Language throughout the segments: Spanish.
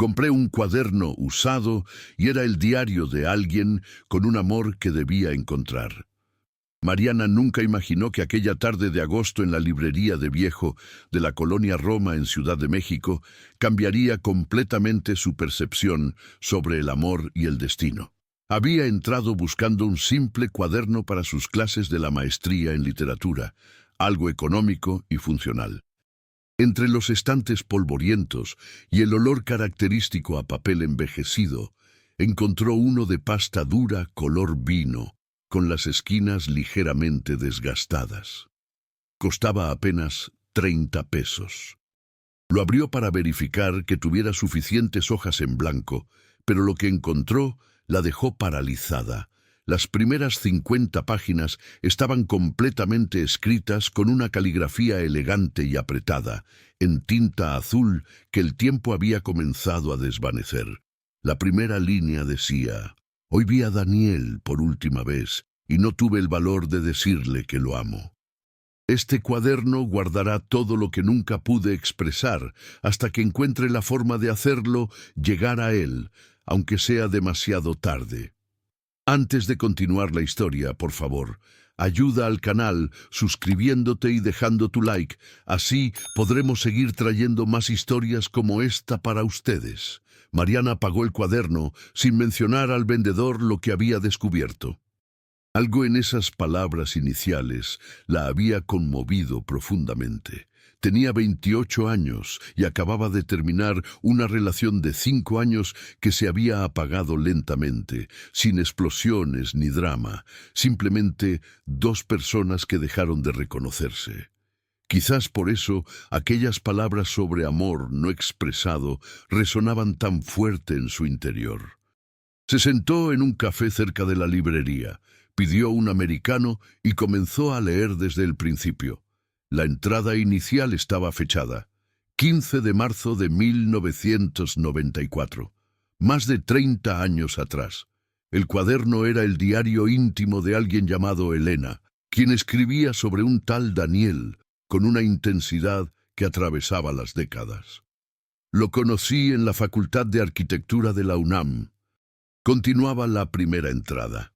Compré un cuaderno usado y era el diario de alguien con un amor que debía encontrar. Mariana nunca imaginó que aquella tarde de agosto en la librería de Viejo de la colonia Roma en Ciudad de México cambiaría completamente su percepción sobre el amor y el destino. Había entrado buscando un simple cuaderno para sus clases de la maestría en literatura, algo económico y funcional. Entre los estantes polvorientos y el olor característico a papel envejecido, encontró uno de pasta dura color vino, con las esquinas ligeramente desgastadas. Costaba apenas 30 pesos. Lo abrió para verificar que tuviera suficientes hojas en blanco, pero lo que encontró la dejó paralizada. Las primeras 50 páginas estaban completamente escritas con una caligrafía elegante y apretada, en tinta azul que el tiempo había comenzado a desvanecer. La primera línea decía: «Hoy vi a Daniel por última vez y no tuve el valor de decirle que lo amo. Este cuaderno guardará todo lo que nunca pude expresar hasta que encuentre la forma de hacerlo llegar a él, aunque sea demasiado tarde». Antes de continuar la historia, por favor, ayuda al canal suscribiéndote y dejando tu like. Así podremos seguir trayendo más historias como esta para ustedes. Mariana pagó el cuaderno sin mencionar al vendedor lo que había descubierto. Algo en esas palabras iniciales la había conmovido profundamente. Tenía 28 años y acababa de terminar una relación de 5 años que se había apagado lentamente, sin explosiones ni drama, simplemente dos personas que dejaron de reconocerse. Quizás por eso aquellas palabras sobre amor no expresado resonaban tan fuerte en su interior. Se sentó en un café cerca de la librería, pidió un americano y comenzó a leer desde el principio. La entrada inicial estaba fechada 15 de marzo de 1994, más de 30 años atrás. El cuaderno era el diario íntimo de alguien llamado Elena, quien escribía sobre un tal Daniel con una intensidad que atravesaba las décadas. Lo conocí en la Facultad de Arquitectura de la UNAM. Continuaba la primera entrada.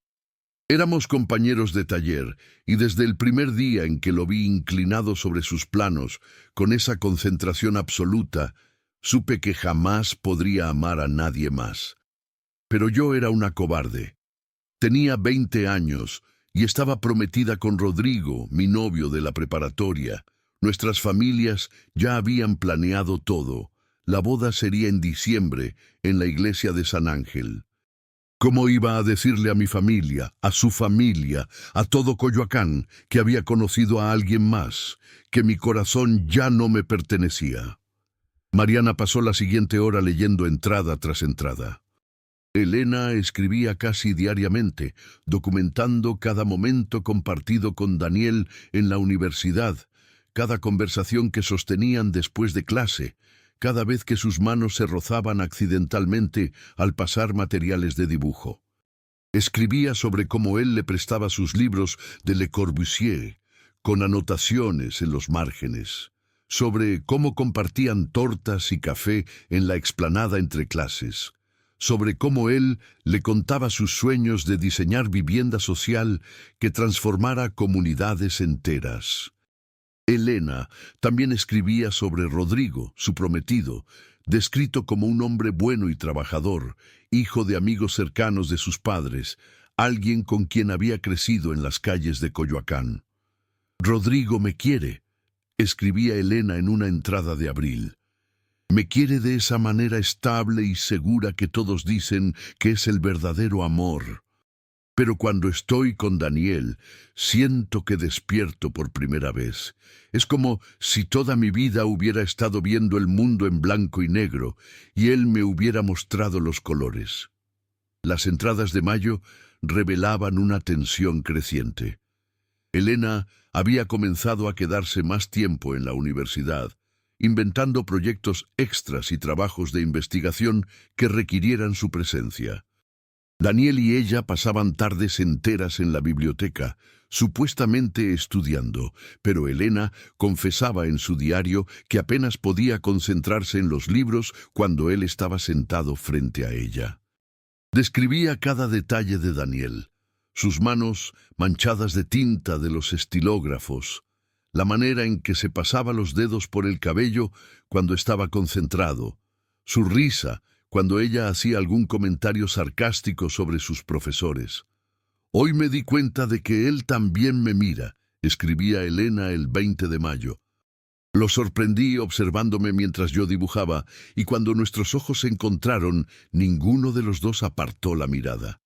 Éramos compañeros de taller y desde el primer día en que lo vi inclinado sobre sus planos, con esa concentración absoluta, supe que jamás podría amar a nadie más. Pero yo era una cobarde. Tenía 20 años y estaba prometida con Rodrigo, mi novio de la preparatoria. Nuestras familias ya habían planeado todo. La boda sería en diciembre, en la iglesia de San Ángel. ¿Cómo iba a decirle a mi familia, a su familia, a todo Coyoacán, que había conocido a alguien más, que mi corazón ya no me pertenecía? Mariana pasó la siguiente hora leyendo entrada tras entrada. Elena escribía casi diariamente, documentando cada momento compartido con Daniel en la universidad, cada conversación que sostenían después de clase, cada vez que sus manos se rozaban accidentalmente al pasar materiales de dibujo. Escribía sobre cómo él le prestaba sus libros de Le Corbusier, con anotaciones en los márgenes, sobre cómo compartían tortas y café en la explanada entre clases, sobre cómo él le contaba sus sueños de diseñar vivienda social que transformara comunidades enteras. Elena también escribía sobre Rodrigo, su prometido, descrito como un hombre bueno y trabajador, hijo de amigos cercanos de sus padres, alguien con quien había crecido en las calles de Coyoacán. «Rodrigo me quiere», escribía Elena en una entrada de abril. «Me quiere de esa manera estable y segura que todos dicen que es el verdadero amor. Pero cuando estoy con Daniel, siento que despierto por primera vez. Es como si toda mi vida hubiera estado viendo el mundo en blanco y negro y él me hubiera mostrado los colores». Las entradas de mayo revelaban una tensión creciente. Elena había comenzado a quedarse más tiempo en la universidad, inventando proyectos extras y trabajos de investigación que requirieran su presencia. Daniel y ella pasaban tardes enteras en la biblioteca, supuestamente estudiando, pero Elena confesaba en su diario que apenas podía concentrarse en los libros cuando él estaba sentado frente a ella. Describía cada detalle de Daniel, sus manos manchadas de tinta de los estilógrafos, la manera en que se pasaba los dedos por el cabello cuando estaba concentrado, su risa cuando ella hacía algún comentario sarcástico sobre sus profesores. «Hoy me di cuenta de que él también me mira», escribía Elena el 20 de mayo. «Lo sorprendí observándome mientras yo dibujaba, y cuando nuestros ojos se encontraron, ninguno de los dos apartó la mirada.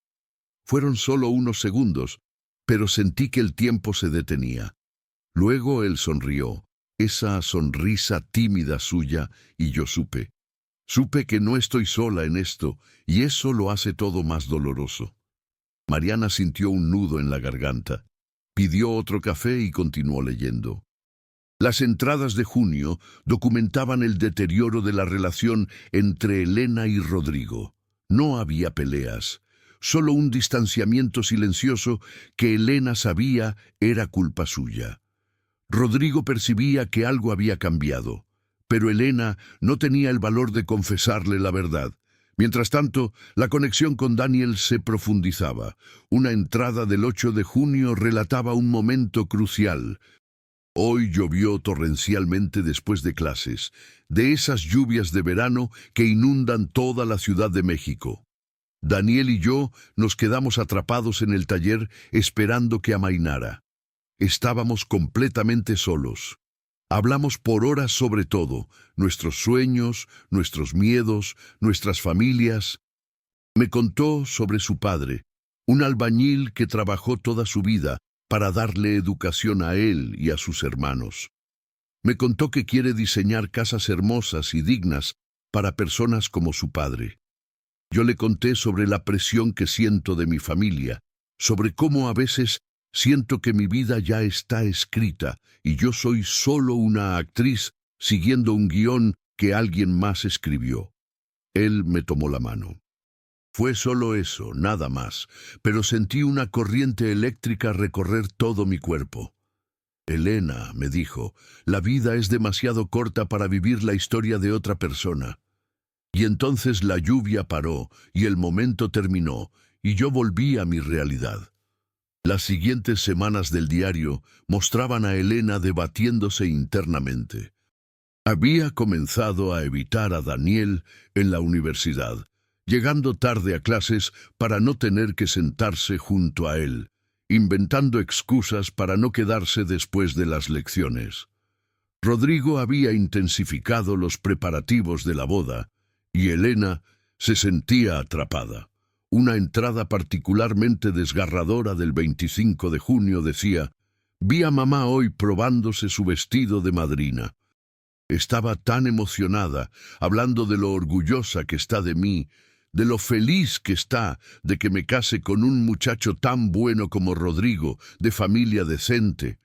Fueron solo unos segundos, pero sentí que el tiempo se detenía. Luego él sonrió, esa sonrisa tímida suya, y yo supe que no estoy sola en esto, y eso lo hace todo más doloroso». Mariana sintió un nudo en la garganta. Pidió otro café y continuó leyendo. Las entradas de junio documentaban el deterioro de la relación entre Elena y Rodrigo. No había peleas, solo un distanciamiento silencioso que Elena sabía era culpa suya. Rodrigo percibía que algo había cambiado, pero Elena no tenía el valor de confesarle la verdad. Mientras tanto, la conexión con Daniel se profundizaba. Una entrada del 8 de junio relataba un momento crucial. «Hoy llovió torrencialmente después de clases, de esas lluvias de verano que inundan toda la Ciudad de México. Daniel y yo nos quedamos atrapados en el taller esperando que amainara. Estábamos completamente solos. Hablamos por horas sobre todo, nuestros sueños, nuestros miedos, nuestras familias. Me contó sobre su padre, un albañil que trabajó toda su vida para darle educación a él y a sus hermanos. Me contó que quiere diseñar casas hermosas y dignas para personas como su padre. Yo le conté sobre la presión que siento de mi familia, sobre cómo a veces siento que mi vida ya está escrita y yo soy solo una actriz siguiendo un guión que alguien más escribió. Él me tomó la mano. Fue solo eso, nada más, pero sentí una corriente eléctrica recorrer todo mi cuerpo. «Elena», me dijo, «la vida es demasiado corta para vivir la historia de otra persona». Y entonces la lluvia paró y el momento terminó y yo volví a mi realidad. Las siguientes semanas del diario mostraban a Elena debatiéndose internamente. Había comenzado a evitar a Daniel en la universidad, llegando tarde a clases para no tener que sentarse junto a él, inventando excusas para no quedarse después de las lecciones. Rodrigo había intensificado los preparativos de la boda, y Elena se sentía atrapada. Una entrada particularmente desgarradora del 25 de junio decía: «Vi a mamá hoy probándose su vestido de madrina. Estaba tan emocionada, hablando de lo orgullosa que está de mí, de lo feliz que está de que me case con un muchacho tan bueno como Rodrigo, de familia decente.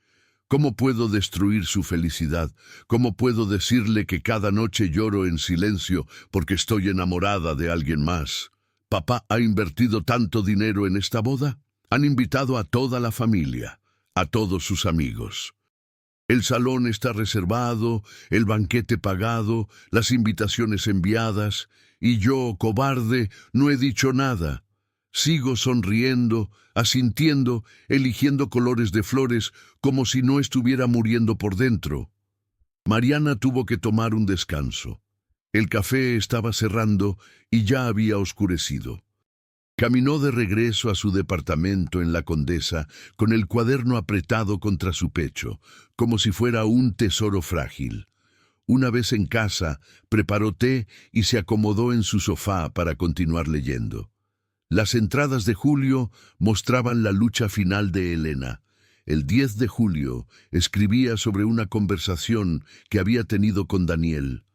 ¿Cómo puedo destruir su felicidad? ¿Cómo puedo decirle que cada noche lloro en silencio porque estoy enamorada de alguien más? ¿Papá ha invertido tanto dinero en esta boda? Han invitado a toda la familia, a todos sus amigos. El salón está reservado, el banquete pagado, las invitaciones enviadas, y yo, cobarde, no he dicho nada. Sigo sonriendo, asintiendo, eligiendo colores de flores, como si no estuviera muriendo por dentro». Mariana tuvo que tomar un descanso. El café estaba cerrando y ya había oscurecido. Caminó de regreso a su departamento en la Condesa con el cuaderno apretado contra su pecho, como si fuera un tesoro frágil. Una vez en casa, preparó té y se acomodó en su sofá para continuar leyendo. Las entradas de julio mostraban la lucha final de Elena. El 10 de julio escribía sobre una conversación que había tenido con Daniel.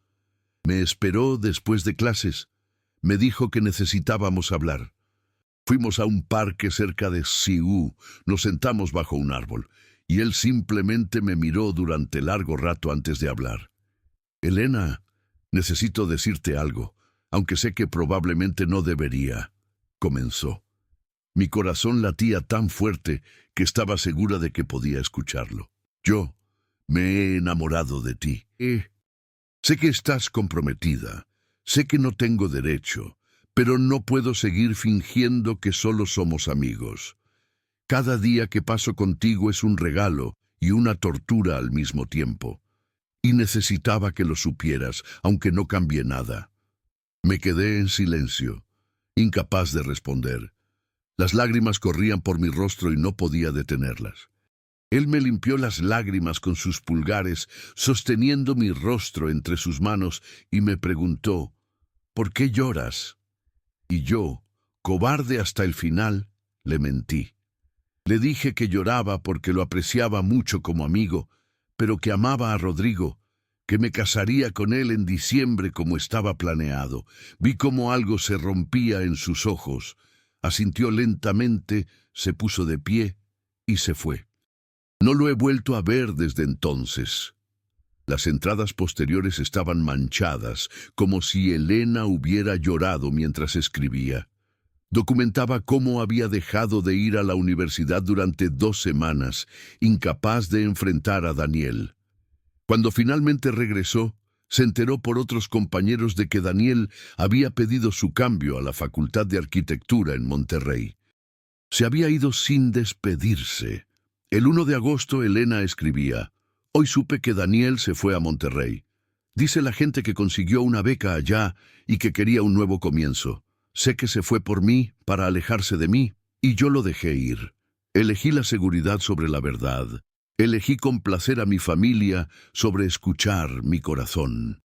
«Me esperó después de clases. Me dijo que necesitábamos hablar. Fuimos a un parque cerca de Siú, nos sentamos bajo un árbol, y él simplemente me miró durante largo rato antes de hablar. Elena, necesito decirte algo, aunque sé que probablemente no debería», comenzó. Mi corazón latía tan fuerte que estaba segura de que podía escucharlo. Yo me he enamorado de ti. Sé que estás comprometida. Sé que no tengo derecho, pero no puedo seguir fingiendo que solo somos amigos. Cada día que paso contigo es un regalo y una tortura al mismo tiempo. Y necesitaba que lo supieras, aunque no cambié nada. Me quedé en silencio, incapaz de responder. Las lágrimas corrían por mi rostro y no podía detenerlas. Él me limpió las lágrimas con sus pulgares, sosteniendo mi rostro entre sus manos, y me preguntó, ¿por qué lloras? Y yo, cobarde hasta el final, le mentí. Le dije que lloraba porque lo apreciaba mucho como amigo, pero que amaba a Rodrigo, que me casaría con él en diciembre como estaba planeado. Vi cómo algo se rompía en sus ojos. Asintió lentamente, se puso de pie y se fue. No lo he vuelto a ver desde entonces. Las entradas posteriores estaban manchadas, como si Elena hubiera llorado mientras escribía. Documentaba cómo había dejado de ir a la universidad durante 2 semanas, incapaz de enfrentar a Daniel. Cuando finalmente regresó, se enteró por otros compañeros de que Daniel había pedido su cambio a la Facultad de Arquitectura en Monterrey. Se había ido sin despedirse. El 1 de agosto Elena escribía, «Hoy supe que Daniel se fue a Monterrey. Dice la gente que consiguió una beca allá y que quería un nuevo comienzo. Sé que se fue por mí, para alejarse de mí, y yo lo dejé ir. Elegí la seguridad sobre la verdad. Elegí complacer a mi familia sobre escuchar mi corazón.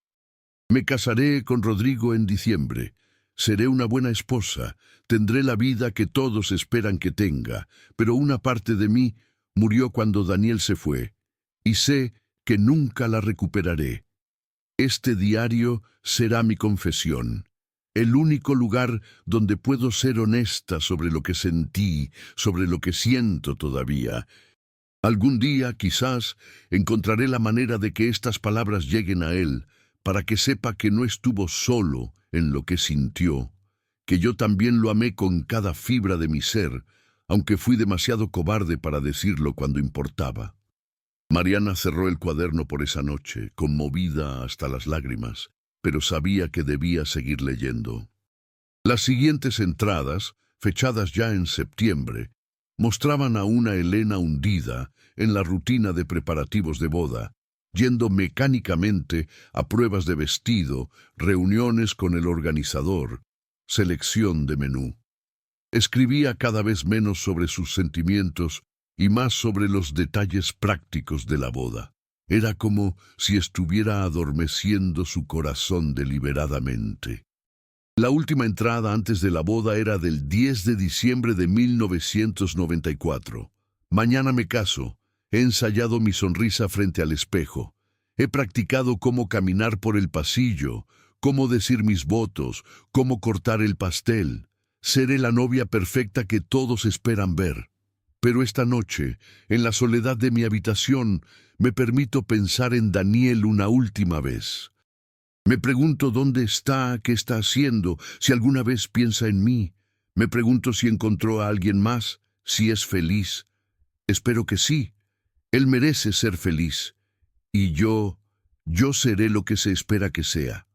Me casaré con Rodrigo en diciembre. Seré una buena esposa. Tendré la vida que todos esperan que tenga, pero una parte de mí murió cuando Daniel se fue, y sé que nunca la recuperaré. Este diario será mi confesión, el único lugar donde puedo ser honesta sobre lo que sentí, sobre lo que siento todavía. Algún día, quizás, encontraré la manera de que estas palabras lleguen a él, para que sepa que no estuvo solo en lo que sintió, que yo también lo amé con cada fibra de mi ser, aunque fui demasiado cobarde para decirlo cuando importaba. Mariana cerró el cuaderno por esa noche, conmovida hasta las lágrimas, pero sabía que debía seguir leyendo. Las siguientes entradas, fechadas ya en septiembre, mostraban a una Elena hundida en la rutina de preparativos de boda, yendo mecánicamente a pruebas de vestido, reuniones con el organizador, selección de menú. Escribía cada vez menos sobre sus sentimientos y más sobre los detalles prácticos de la boda. Era como si estuviera adormeciendo su corazón deliberadamente. La última entrada antes de la boda era del 10 de diciembre de 1994. Mañana me caso. He ensayado mi sonrisa frente al espejo. He practicado cómo caminar por el pasillo, cómo decir mis votos, cómo cortar el pastel. Seré la novia perfecta que todos esperan ver. Pero esta noche, en la soledad de mi habitación, me permito pensar en Daniel una última vez. Me pregunto dónde está, qué está haciendo, si alguna vez piensa en mí. Me pregunto si encontró a alguien más, si es feliz. Espero que sí. Él merece ser feliz. Y yo seré lo que se espera que sea.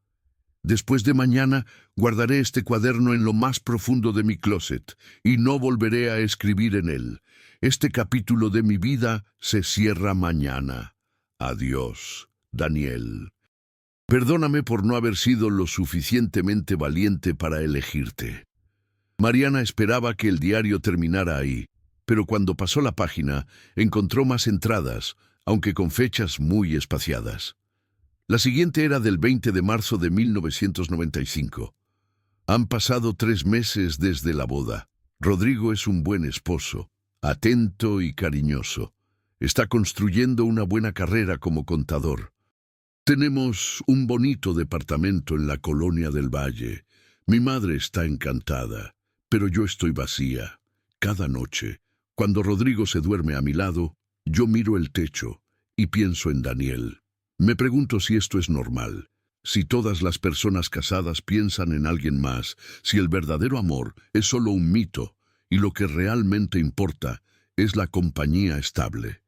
Después de mañana, guardaré este cuaderno en lo más profundo de mi closet y no volveré a escribir en él. Este capítulo de mi vida se cierra mañana. Adiós, Daniel. Perdóname por no haber sido lo suficientemente valiente para elegirte. Mariana esperaba que el diario terminara ahí, pero cuando pasó la página, encontró más entradas, aunque con fechas muy espaciadas. La siguiente era del 20 de marzo de 1995. Han pasado 3 meses desde la boda. Rodrigo es un buen esposo, atento y cariñoso. Está construyendo una buena carrera como contador. Tenemos un bonito departamento en la Colonia del Valle. Mi madre está encantada, pero yo estoy vacía. Cada noche, cuando Rodrigo se duerme a mi lado, yo miro el techo y pienso en Daniel. Me pregunto si esto es normal, si todas las personas casadas piensan en alguien más, si el verdadero amor es solo un mito y lo que realmente importa es la compañía estable.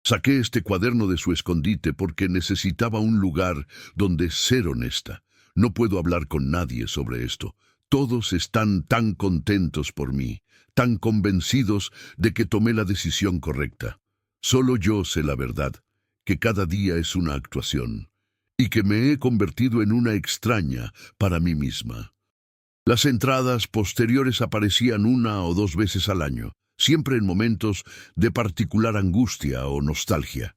Saqué este cuaderno de su escondite porque necesitaba un lugar donde ser honesta. No puedo hablar con nadie sobre esto. Todos están tan contentos por mí, tan convencidos de que tomé la decisión correcta. Solo yo sé la verdad, que cada día es una actuación, y que me he convertido en una extraña para mí misma. Las entradas posteriores aparecían 1 o 2 veces al año, siempre en momentos de particular angustia o nostalgia.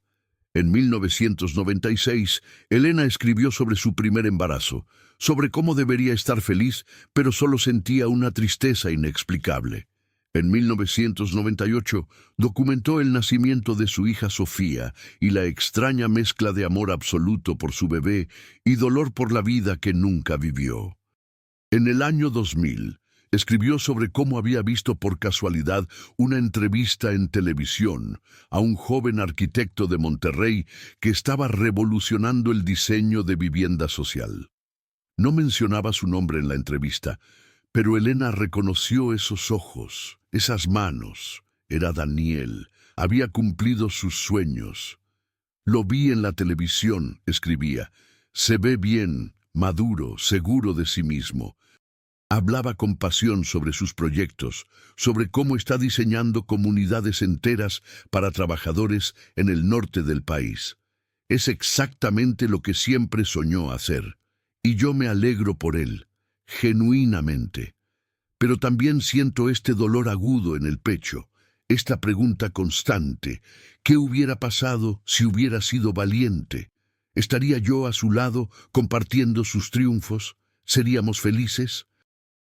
En 1996, Elena escribió sobre su primer embarazo, sobre cómo debería estar feliz, pero solo sentía una tristeza inexplicable. En 1998, documentó el nacimiento de su hija Sofía y la extraña mezcla de amor absoluto por su bebé y dolor por la vida que nunca vivió. En el año 2000, escribió sobre cómo había visto por casualidad una entrevista en televisión a un joven arquitecto de Monterrey que estaba revolucionando el diseño de vivienda social. No mencionaba su nombre en la entrevista, pero Elena reconoció esos ojos, esas manos. Era Daniel. Había cumplido sus sueños. Lo vi en la televisión, escribía. Se ve bien, maduro, seguro de sí mismo. Hablaba con pasión sobre sus proyectos, sobre cómo está diseñando comunidades enteras para trabajadores en el norte del país. Es exactamente lo que siempre soñó hacer, y yo me alegro por él, genuinamente. Pero también siento este dolor agudo en el pecho, esta pregunta constante: ¿qué hubiera pasado si hubiera sido valiente? ¿Estaría yo a su lado compartiendo sus triunfos? ¿Seríamos felices?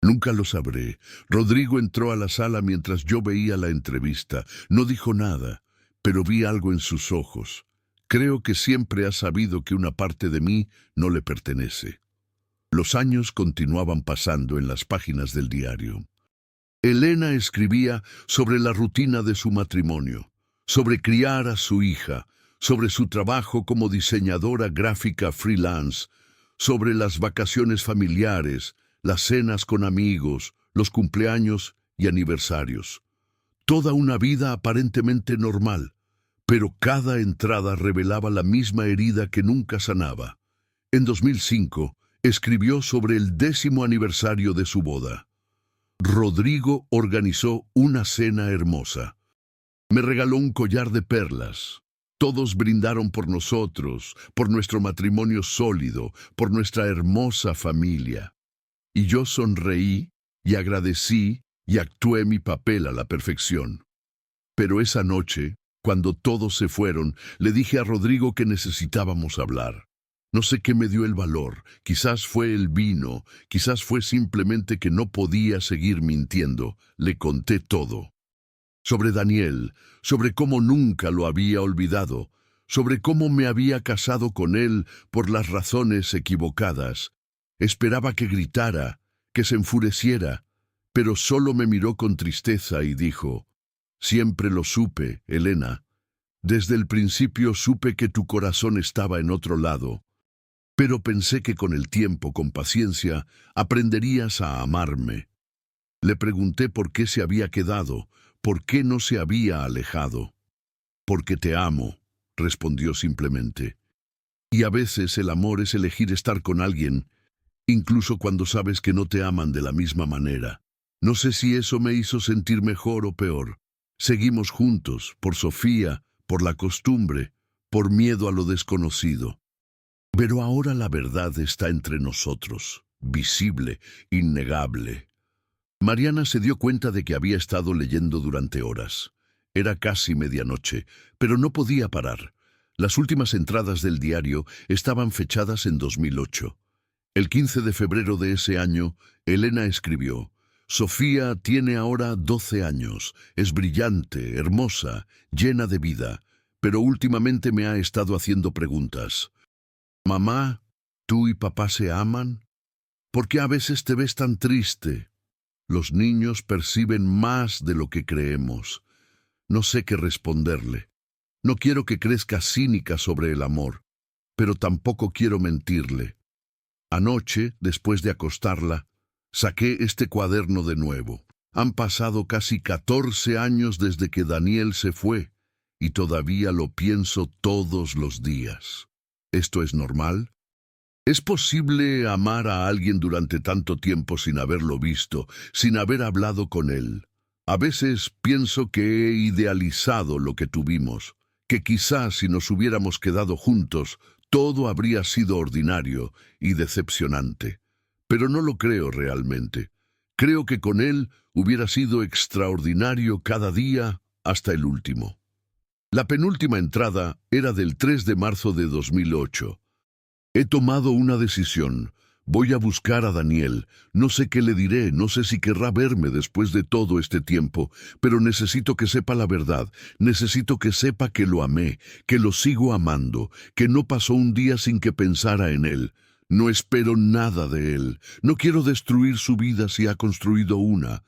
Nunca lo sabré. Rodrigo entró a la sala mientras yo veía la entrevista. No dijo nada, pero vi algo en sus ojos. Creo que siempre ha sabido que una parte de mí no le pertenece. Los años continuaban pasando en las páginas del diario. Elena escribía sobre la rutina de su matrimonio, sobre criar a su hija, sobre su trabajo como diseñadora gráfica freelance, sobre las vacaciones familiares, las cenas con amigos, los cumpleaños y aniversarios. Toda una vida aparentemente normal, pero cada entrada revelaba la misma herida que nunca sanaba. En 2005, escribió sobre el 10º aniversario de su boda. Rodrigo organizó una cena hermosa. Me regaló un collar de perlas. Todos brindaron por nosotros, por nuestro matrimonio sólido, por nuestra hermosa familia. Y yo sonreí y agradecí y actué mi papel a la perfección. Pero esa noche, cuando todos se fueron, le dije a Rodrigo que necesitábamos hablar. No sé qué me dio el valor, quizás fue el vino, quizás fue simplemente que no podía seguir mintiendo. Le conté todo. Sobre Daniel, sobre cómo nunca lo había olvidado, sobre cómo me había casado con él por las razones equivocadas. Esperaba que gritara, que se enfureciera, pero solo me miró con tristeza y dijo: «Siempre lo supe, Elena. Desde el principio supe que tu corazón estaba en otro lado. Pero pensé que con el tiempo, con paciencia, aprenderías a amarme». Le pregunté por qué se había quedado, por qué no se había alejado. «Porque te amo», respondió simplemente. Y a veces el amor es elegir estar con alguien, incluso cuando sabes que no te aman de la misma manera. No sé si eso me hizo sentir mejor o peor. Seguimos juntos, por Sofía, por la costumbre, por miedo a lo desconocido. Pero ahora la verdad está entre nosotros, visible, innegable. Mariana se dio cuenta de que había estado leyendo durante horas. Era casi medianoche, pero no podía parar. Las últimas entradas del diario estaban fechadas en 2008. El 15 de febrero de ese año, Elena escribió: «Sofía tiene ahora 12 años, es brillante, hermosa, llena de vida, pero últimamente me ha estado haciendo preguntas. Mamá, ¿tú y papá se aman? ¿Por qué a veces te ves tan triste? Los niños perciben más de lo que creemos». No sé qué responderle. No quiero que crezca cínica sobre el amor, pero tampoco quiero mentirle. Anoche, después de acostarla, saqué este cuaderno de nuevo. Han pasado casi 14 años desde que Daniel se fue, y todavía lo pienso todos los días. ¿Esto es normal? ¿Es posible amar a alguien durante tanto tiempo sin haberlo visto, sin haber hablado con él? A veces pienso que he idealizado lo que tuvimos, que quizás si nos hubiéramos quedado juntos, todo habría sido ordinario y decepcionante. Pero no lo creo realmente. Creo que con él hubiera sido extraordinario cada día hasta el último. La penúltima entrada era del 3 de marzo de 2008. He tomado una decisión. Voy a buscar a Daniel. No sé qué le diré, no sé si querrá verme después de todo este tiempo, pero necesito que sepa la verdad. Necesito que sepa que lo amé, que lo sigo amando, que no pasó un día sin que pensara en él. No espero nada de él. No quiero destruir su vida si ha construido una.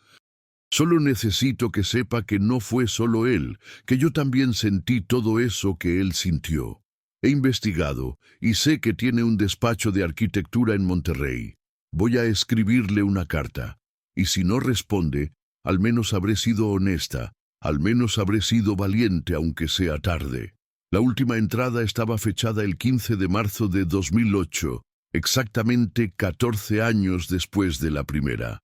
Solo necesito que sepa que no fue solo él, que yo también sentí todo eso que él sintió. He investigado y sé que tiene un despacho de arquitectura en Monterrey. Voy a escribirle una carta, y si no responde, al menos habré sido honesta, al menos habré sido valiente aunque sea tarde. La última entrada estaba fechada el 15 de marzo de 2008, exactamente 14 años después de la primera.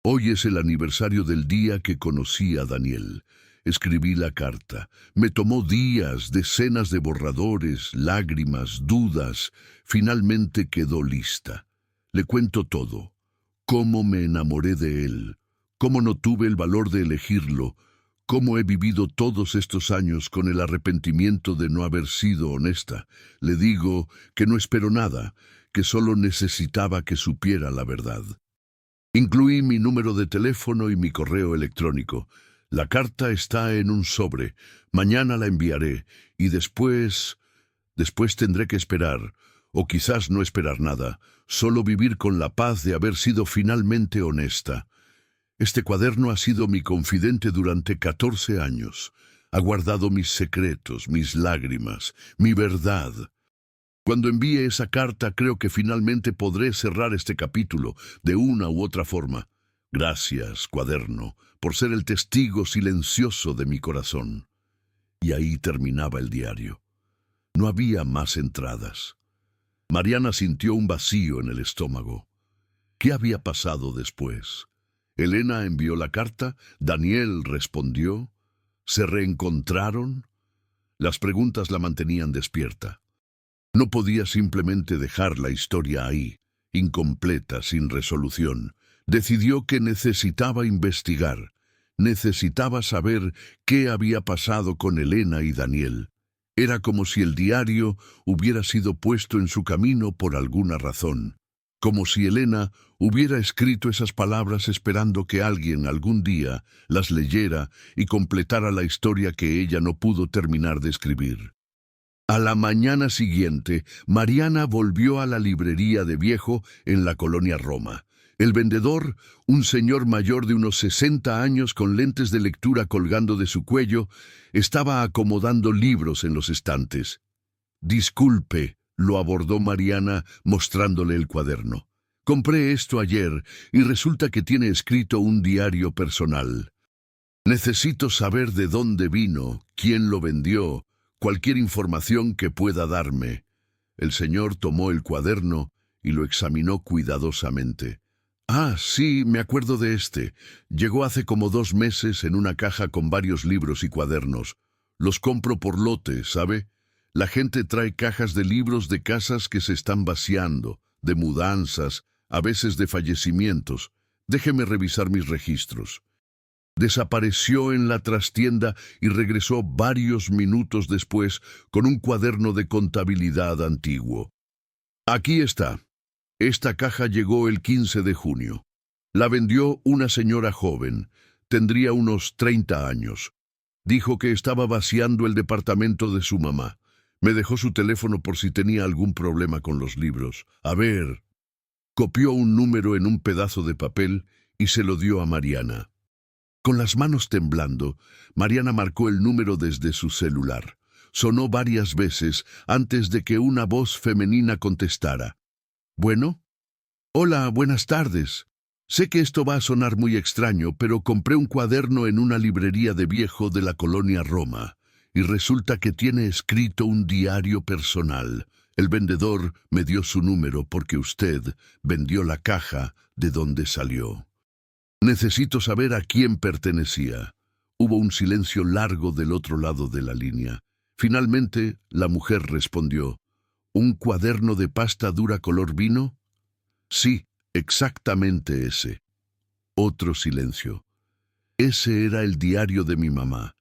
Hoy es el aniversario del día que conocí a Daniel. Escribí la carta. Me tomó días, decenas de borradores, lágrimas, dudas. Finalmente quedó lista. Le cuento todo. Cómo me enamoré de él. Cómo no tuve el valor de elegirlo. Cómo he vivido todos estos años con el arrepentimiento de no haber sido honesta. Le digo que no espero nada, que solo necesitaba que supiera la verdad. Incluí mi número de teléfono y mi correo electrónico. La carta está en un sobre. Mañana la enviaré y después tendré que esperar, o quizás no esperar nada, solo vivir con la paz de haber sido finalmente honesta. Este cuaderno ha sido mi confidente durante 14 años. Ha guardado mis secretos, mis lágrimas, mi verdad. Cuando envíe esa carta creo que finalmente podré cerrar este capítulo de una u otra forma. Gracias, cuaderno, por ser el testigo silencioso de mi corazón. Y ahí terminaba el diario. No había más entradas. Mariana sintió un vacío en el estómago. ¿Qué había pasado después? Elena envió la carta, Daniel respondió. ¿Se reencontraron? Las preguntas la mantenían despierta. No podía simplemente dejar la historia ahí, incompleta, sin resolución. Decidió que necesitaba investigar. Necesitaba saber qué había pasado con Elena y Daniel. Era como si el diario hubiera sido puesto en su camino por alguna razón. Como si Elena hubiera escrito esas palabras esperando que alguien algún día las leyera y completara la historia que ella no pudo terminar de escribir. A la mañana siguiente, Mariana volvió a la librería de Viejo en la colonia Roma. El vendedor, un señor mayor de unos 60 años con lentes de lectura colgando de su cuello, estaba acomodando libros en los estantes. «Disculpe», lo abordó Mariana mostrándole el cuaderno. «Compré esto ayer y resulta que tiene escrito un diario personal. Necesito saber de dónde vino, quién lo vendió, cualquier información que pueda darme». El señor tomó el cuaderno y lo examinó cuidadosamente. «Ah, sí, me acuerdo de este. Llegó hace como 2 meses en una caja con varios libros y cuadernos. Los compro por lote, ¿sabe? La gente trae cajas de libros de casas que se están vaciando, de mudanzas, a veces de fallecimientos. Déjeme revisar mis registros». Desapareció en la trastienda y regresó varios minutos después con un cuaderno de contabilidad antiguo. «Aquí está. Esta caja llegó el 15 de junio. La vendió una señora joven. Tendría unos 30 años. Dijo que estaba vaciando el departamento de su mamá. Me dejó su teléfono por si tenía algún problema con los libros. A ver». Copió un número en un pedazo de papel y se lo dio a Mariana. Con las manos temblando, Mariana marcó el número desde su celular. Sonó varias veces antes de que una voz femenina contestara. «¿Bueno?» «Hola, buenas tardes». Sé que esto va a sonar muy extraño, pero compré un cuaderno en una librería de viejo de la colonia Roma, y resulta que tiene escrito un diario personal. El vendedor me dio su número porque usted vendió la caja de donde salió. Necesito saber a quién pertenecía. Hubo un silencio largo del otro lado de la línea. Finalmente, la mujer respondió: ¿Un cuaderno de pasta dura color vino? Sí, exactamente ese. Otro silencio. Ese era el diario de mi mamá.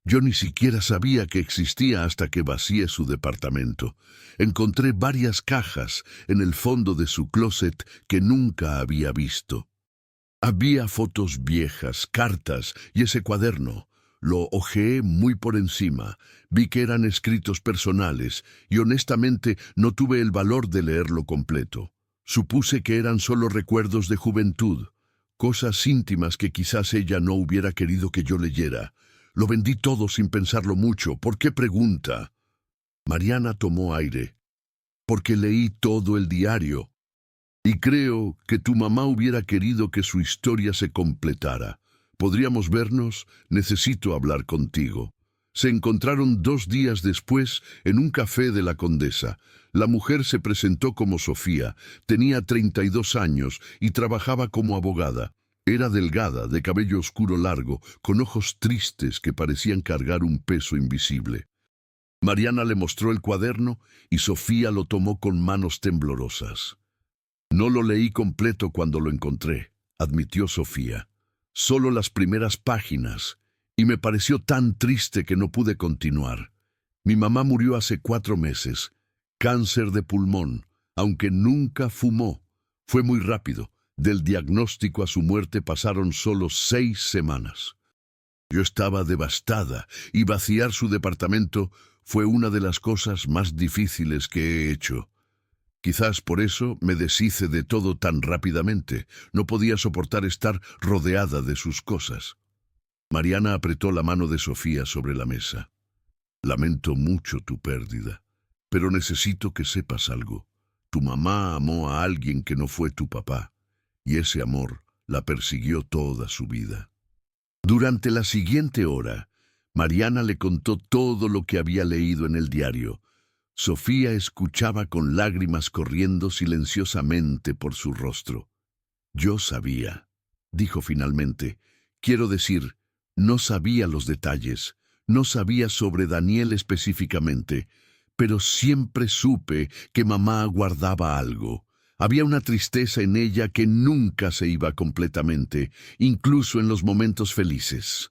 Yo ni siquiera sabía que existía hasta que vacié su departamento. Encontré varias cajas en el fondo de su closet que nunca había visto. Había fotos viejas, cartas y ese cuaderno. Lo hojeé muy por encima. Vi que eran escritos personales y honestamente no tuve el valor de leerlo completo. Supuse que eran solo recuerdos de juventud, cosas íntimas que quizás ella no hubiera querido que yo leyera. Lo vendí todo sin pensarlo mucho. ¿Por qué pregunta? Mariana tomó aire. Porque leí todo el diario. Y creo que tu mamá hubiera querido que su historia se completara. ¿Podríamos vernos? Necesito hablar contigo. Se encontraron 2 días después en un café de la Condesa. La mujer se presentó como Sofía, tenía 32 años y trabajaba como abogada. Era delgada, de cabello oscuro largo, con ojos tristes que parecían cargar un peso invisible. Mariana le mostró el cuaderno y Sofía lo tomó con manos temblorosas. No lo leí completo cuando lo encontré, admitió Sofía. Solo las primeras páginas, y me pareció tan triste que no pude continuar. Mi mamá murió hace 4 meses, cáncer de pulmón, aunque nunca fumó. Fue muy rápido. Del diagnóstico a su muerte pasaron solo 6 semanas. Yo estaba devastada y vaciar su departamento fue una de las cosas más difíciles que he hecho. Quizás por eso me deshice de todo tan rápidamente. No podía soportar estar rodeada de sus cosas. Mariana apretó la mano de Sofía sobre la mesa. Lamento mucho tu pérdida, pero necesito que sepas algo. Tu mamá amó a alguien que no fue tu papá, y ese amor la persiguió toda su vida. Durante la siguiente hora, Mariana le contó todo lo que había leído en el diario. Sofía escuchaba con lágrimas corriendo silenciosamente por su rostro. Yo sabía, dijo finalmente. Quiero decir, no sabía los detalles, no sabía sobre Daniel específicamente, pero siempre supe que mamá guardaba algo. Había una tristeza en ella que nunca se iba completamente, incluso en los momentos felices.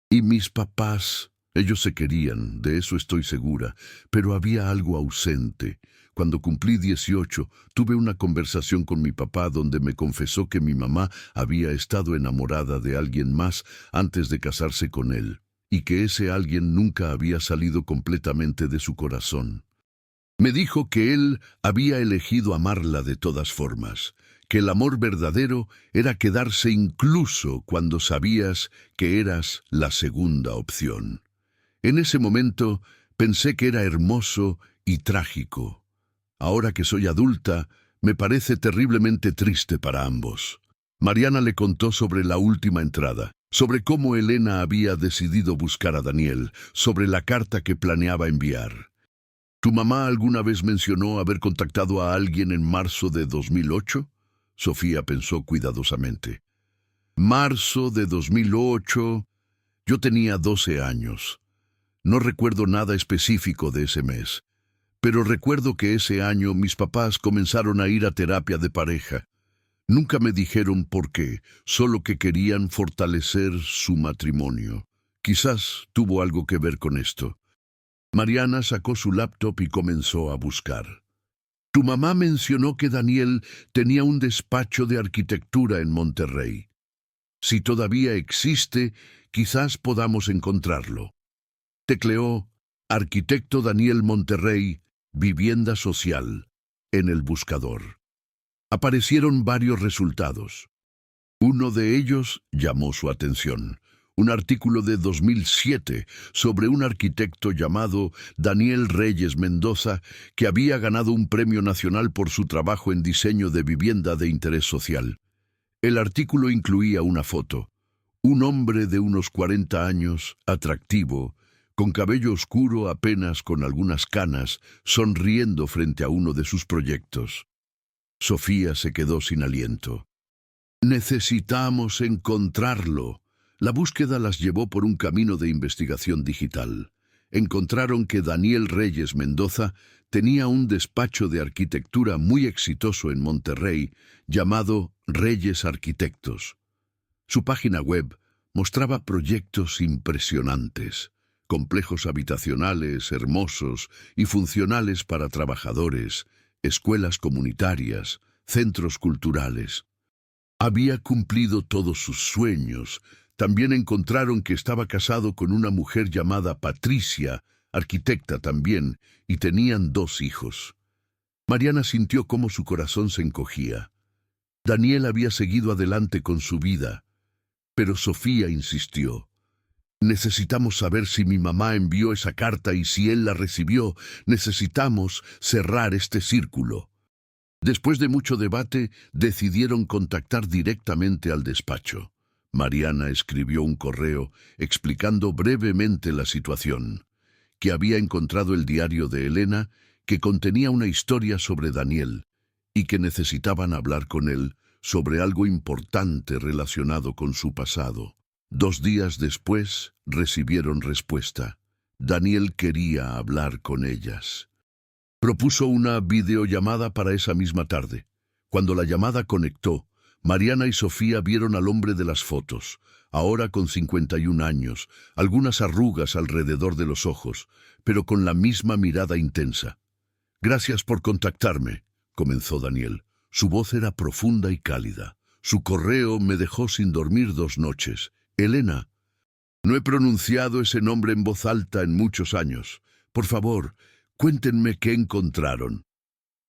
Y mis papás, ellos se querían, de eso estoy segura, pero había algo ausente. Cuando cumplí 18, tuve una conversación con mi papá donde me confesó que mi mamá había estado enamorada de alguien más antes de casarse con él, y que ese alguien nunca había salido completamente de su corazón. Me dijo que él había elegido amarla de todas formas, que el amor verdadero era quedarse incluso cuando sabías que eras la segunda opción. En ese momento pensé que era hermoso y trágico. Ahora que soy adulta, me parece terriblemente triste para ambos. Mariana le contó sobre la última entrada, sobre cómo Elena había decidido buscar a Daniel, sobre la carta que planeaba enviar. ¿Tu mamá alguna vez mencionó haber contactado a alguien en marzo de 2008? Sofía pensó cuidadosamente. Marzo de 2008. Yo tenía 12 años. No recuerdo nada específico de ese mes, pero recuerdo que ese año mis papás comenzaron a ir a terapia de pareja. Nunca me dijeron por qué, solo que querían fortalecer su matrimonio. Quizás tuvo algo que ver con esto. Mariana sacó su laptop y comenzó a buscar. Tu mamá mencionó que Daniel tenía un despacho de arquitectura en Monterrey. Si todavía existe, quizás podamos encontrarlo. Tecleó Arquitecto Daniel Monterrey, vivienda social, en el buscador. Aparecieron varios resultados. Uno de ellos llamó su atención. Un artículo de 2007 sobre un arquitecto llamado Daniel Reyes Mendoza que había ganado un premio nacional por su trabajo en diseño de vivienda de interés social. El artículo incluía una foto. Un hombre de unos 40 años, atractivo, con cabello oscuro apenas con algunas canas, sonriendo frente a uno de sus proyectos. Sofía se quedó sin aliento. Necesitamos encontrarlo. La búsqueda las llevó por un camino de investigación digital. Encontraron que Daniel Reyes Mendoza tenía un despacho de arquitectura muy exitoso en Monterrey, llamado Reyes Arquitectos. Su página web mostraba proyectos impresionantes, complejos habitacionales hermosos y funcionales para trabajadores, escuelas comunitarias, centros culturales. Había cumplido todos sus sueños. También encontraron que estaba casado con una mujer llamada Patricia, arquitecta también, y tenían 2 hijos. Mariana sintió cómo su corazón se encogía. Daniel había seguido adelante con su vida, pero Sofía insistió. Necesitamos saber si mi mamá envió esa carta y si él la recibió. Necesitamos cerrar este círculo. Después de mucho debate, decidieron contactar directamente al despacho. Mariana escribió un correo explicando brevemente la situación, que había encontrado el diario de Elena, que contenía una historia sobre Daniel, y que necesitaban hablar con él sobre algo importante relacionado con su pasado. 2 días después, recibieron respuesta. Daniel quería hablar con ellas. Propuso una videollamada para esa misma tarde. Cuando la llamada conectó, Mariana y Sofía vieron al hombre de las fotos, ahora con 51 años, algunas arrugas alrededor de los ojos, pero con la misma mirada intensa. «Gracias por contactarme», comenzó Daniel. Su voz era profunda y cálida. «Su correo me dejó sin dormir 2 noches. Elena, no he pronunciado ese nombre en voz alta en muchos años. Por favor, cuéntenme qué encontraron».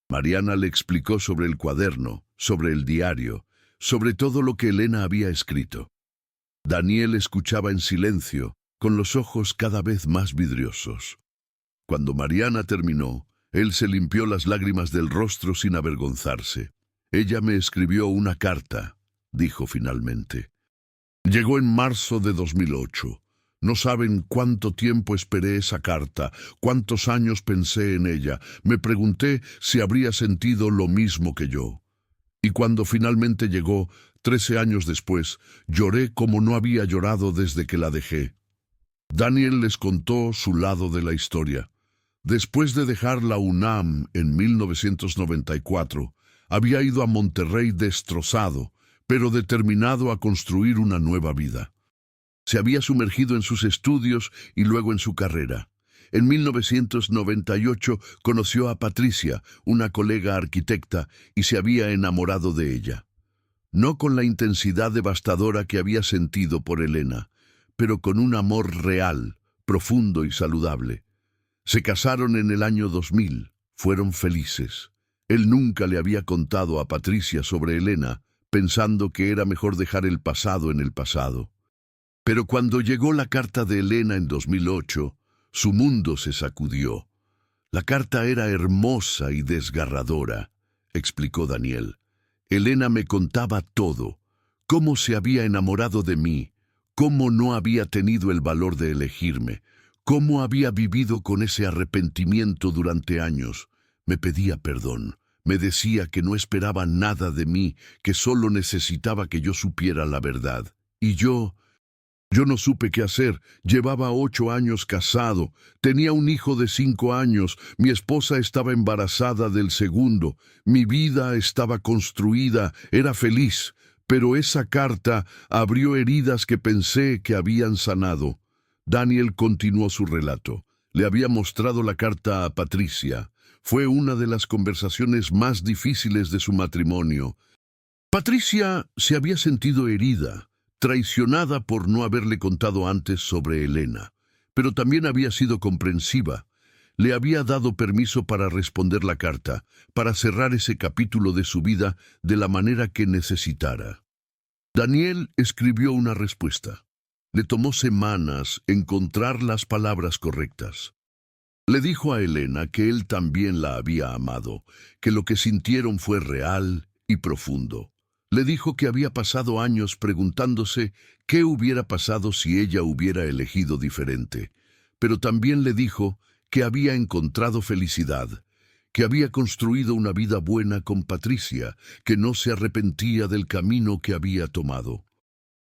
Mariana le explicó sobre el cuaderno, sobre el diario, sobre todo lo que Elena había escrito. Daniel escuchaba en silencio, con los ojos cada vez más vidriosos. Cuando Mariana terminó, él se limpió las lágrimas del rostro sin avergonzarse. «Ella me escribió una carta», dijo finalmente. «Llegó en marzo de 2008. No saben cuánto tiempo esperé esa carta, cuántos años pensé en ella. Me pregunté si habría sentido lo mismo que yo. Y cuando finalmente llegó, 13 años después, lloré como no había llorado desde que la dejé». Daniel les contó su lado de la historia. Después de dejar la UNAM en 1994, había ido a Monterrey destrozado, pero determinado a construir una nueva vida. Se había sumergido en sus estudios y luego en su carrera. En 1998 conoció a Patricia, una colega arquitecta, y se había enamorado de ella. No con la intensidad devastadora que había sentido por Elena, pero con un amor real, profundo y saludable. Se casaron en el año 2000, fueron felices. Él nunca le había contado a Patricia sobre Elena, pensando que era mejor dejar el pasado en el pasado. Pero cuando llegó la carta de Elena en 2008, su mundo se sacudió. «La carta era hermosa y desgarradora», explicó Daniel. «Elena me contaba todo, cómo se había enamorado de mí, cómo no había tenido el valor de elegirme, cómo había vivido con ese arrepentimiento durante años. Me pedía perdón, me decía que no esperaba nada de mí, que solo necesitaba que yo supiera la verdad. Y yo no supe qué hacer. Llevaba 8 años casado, tenía un hijo de 5 años, mi esposa estaba embarazada del segundo, mi vida estaba construida, era feliz, pero esa carta abrió heridas que pensé que habían sanado». Daniel continuó su relato. Le había mostrado la carta a Patricia. Fue una de las conversaciones más difíciles de su matrimonio. Patricia se había sentido herida, traicionada por no haberle contado antes sobre Elena, pero también había sido comprensiva. Le había dado permiso para responder la carta, para cerrar ese capítulo de su vida de la manera que necesitara. Daniel escribió una respuesta. Le tomó semanas encontrar las palabras correctas. Le dijo a Elena que él también la había amado, que lo que sintieron fue real y profundo. Le dijo que había pasado años preguntándose qué hubiera pasado si ella hubiera elegido diferente, pero también le dijo que había encontrado felicidad, que había construido una vida buena con Patricia, que no se arrepentía del camino que había tomado.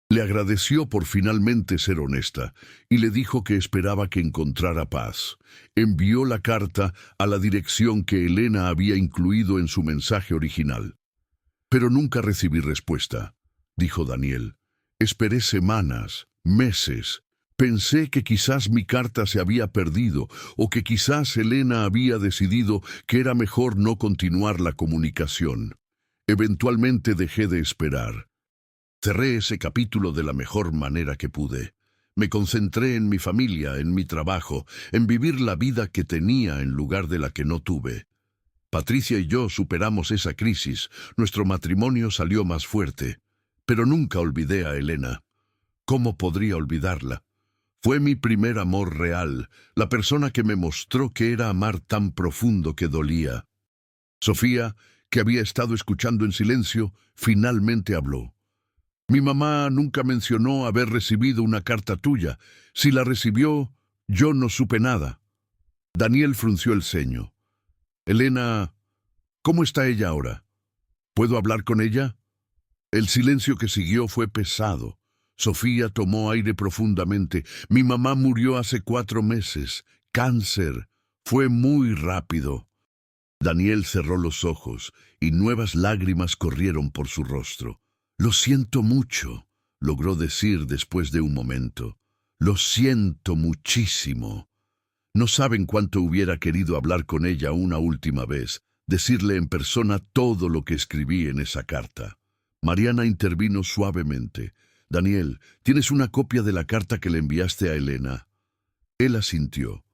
Le agradeció por finalmente ser honesta y le dijo que esperaba que encontrara paz. Envió la carta a la dirección que Elena había incluido en su mensaje original. Pero nunca recibí respuesta, dijo Daniel. Esperé semanas, meses. Pensé que quizás mi carta se había perdido o que quizás Elena había decidido que era mejor no continuar la comunicación. Eventualmente dejé de esperar. Cerré ese capítulo de la mejor manera que pude. Me concentré en mi familia, en mi trabajo, en vivir la vida que tenía en lugar de la que no tuve. Patricia y yo superamos esa crisis, nuestro matrimonio salió más fuerte, pero nunca olvidé a Elena. ¿Cómo podría olvidarla? Fue mi primer amor real, la persona que me mostró que era amar tan profundo que dolía. Sofía, que había estado escuchando en silencio, finalmente habló. Mi mamá nunca mencionó haber recibido una carta tuya. Si la recibió, yo no supe nada. Daniel frunció el ceño. Elena, ¿cómo está ella ahora? ¿Puedo hablar con ella? El silencio que siguió fue pesado. Sofía tomó aire profundamente. Mi mamá murió hace 4 meses. Cáncer. Fue muy rápido. Daniel cerró los ojos y nuevas lágrimas corrieron por su rostro. Lo siento mucho, logró decir después de un momento. Lo siento muchísimo. No saben cuánto hubiera querido hablar con ella una última vez, decirle en persona todo lo que escribí en esa carta. Mariana intervino suavemente. Daniel, ¿tienes una copia de la carta que le enviaste a Elena? Él asintió.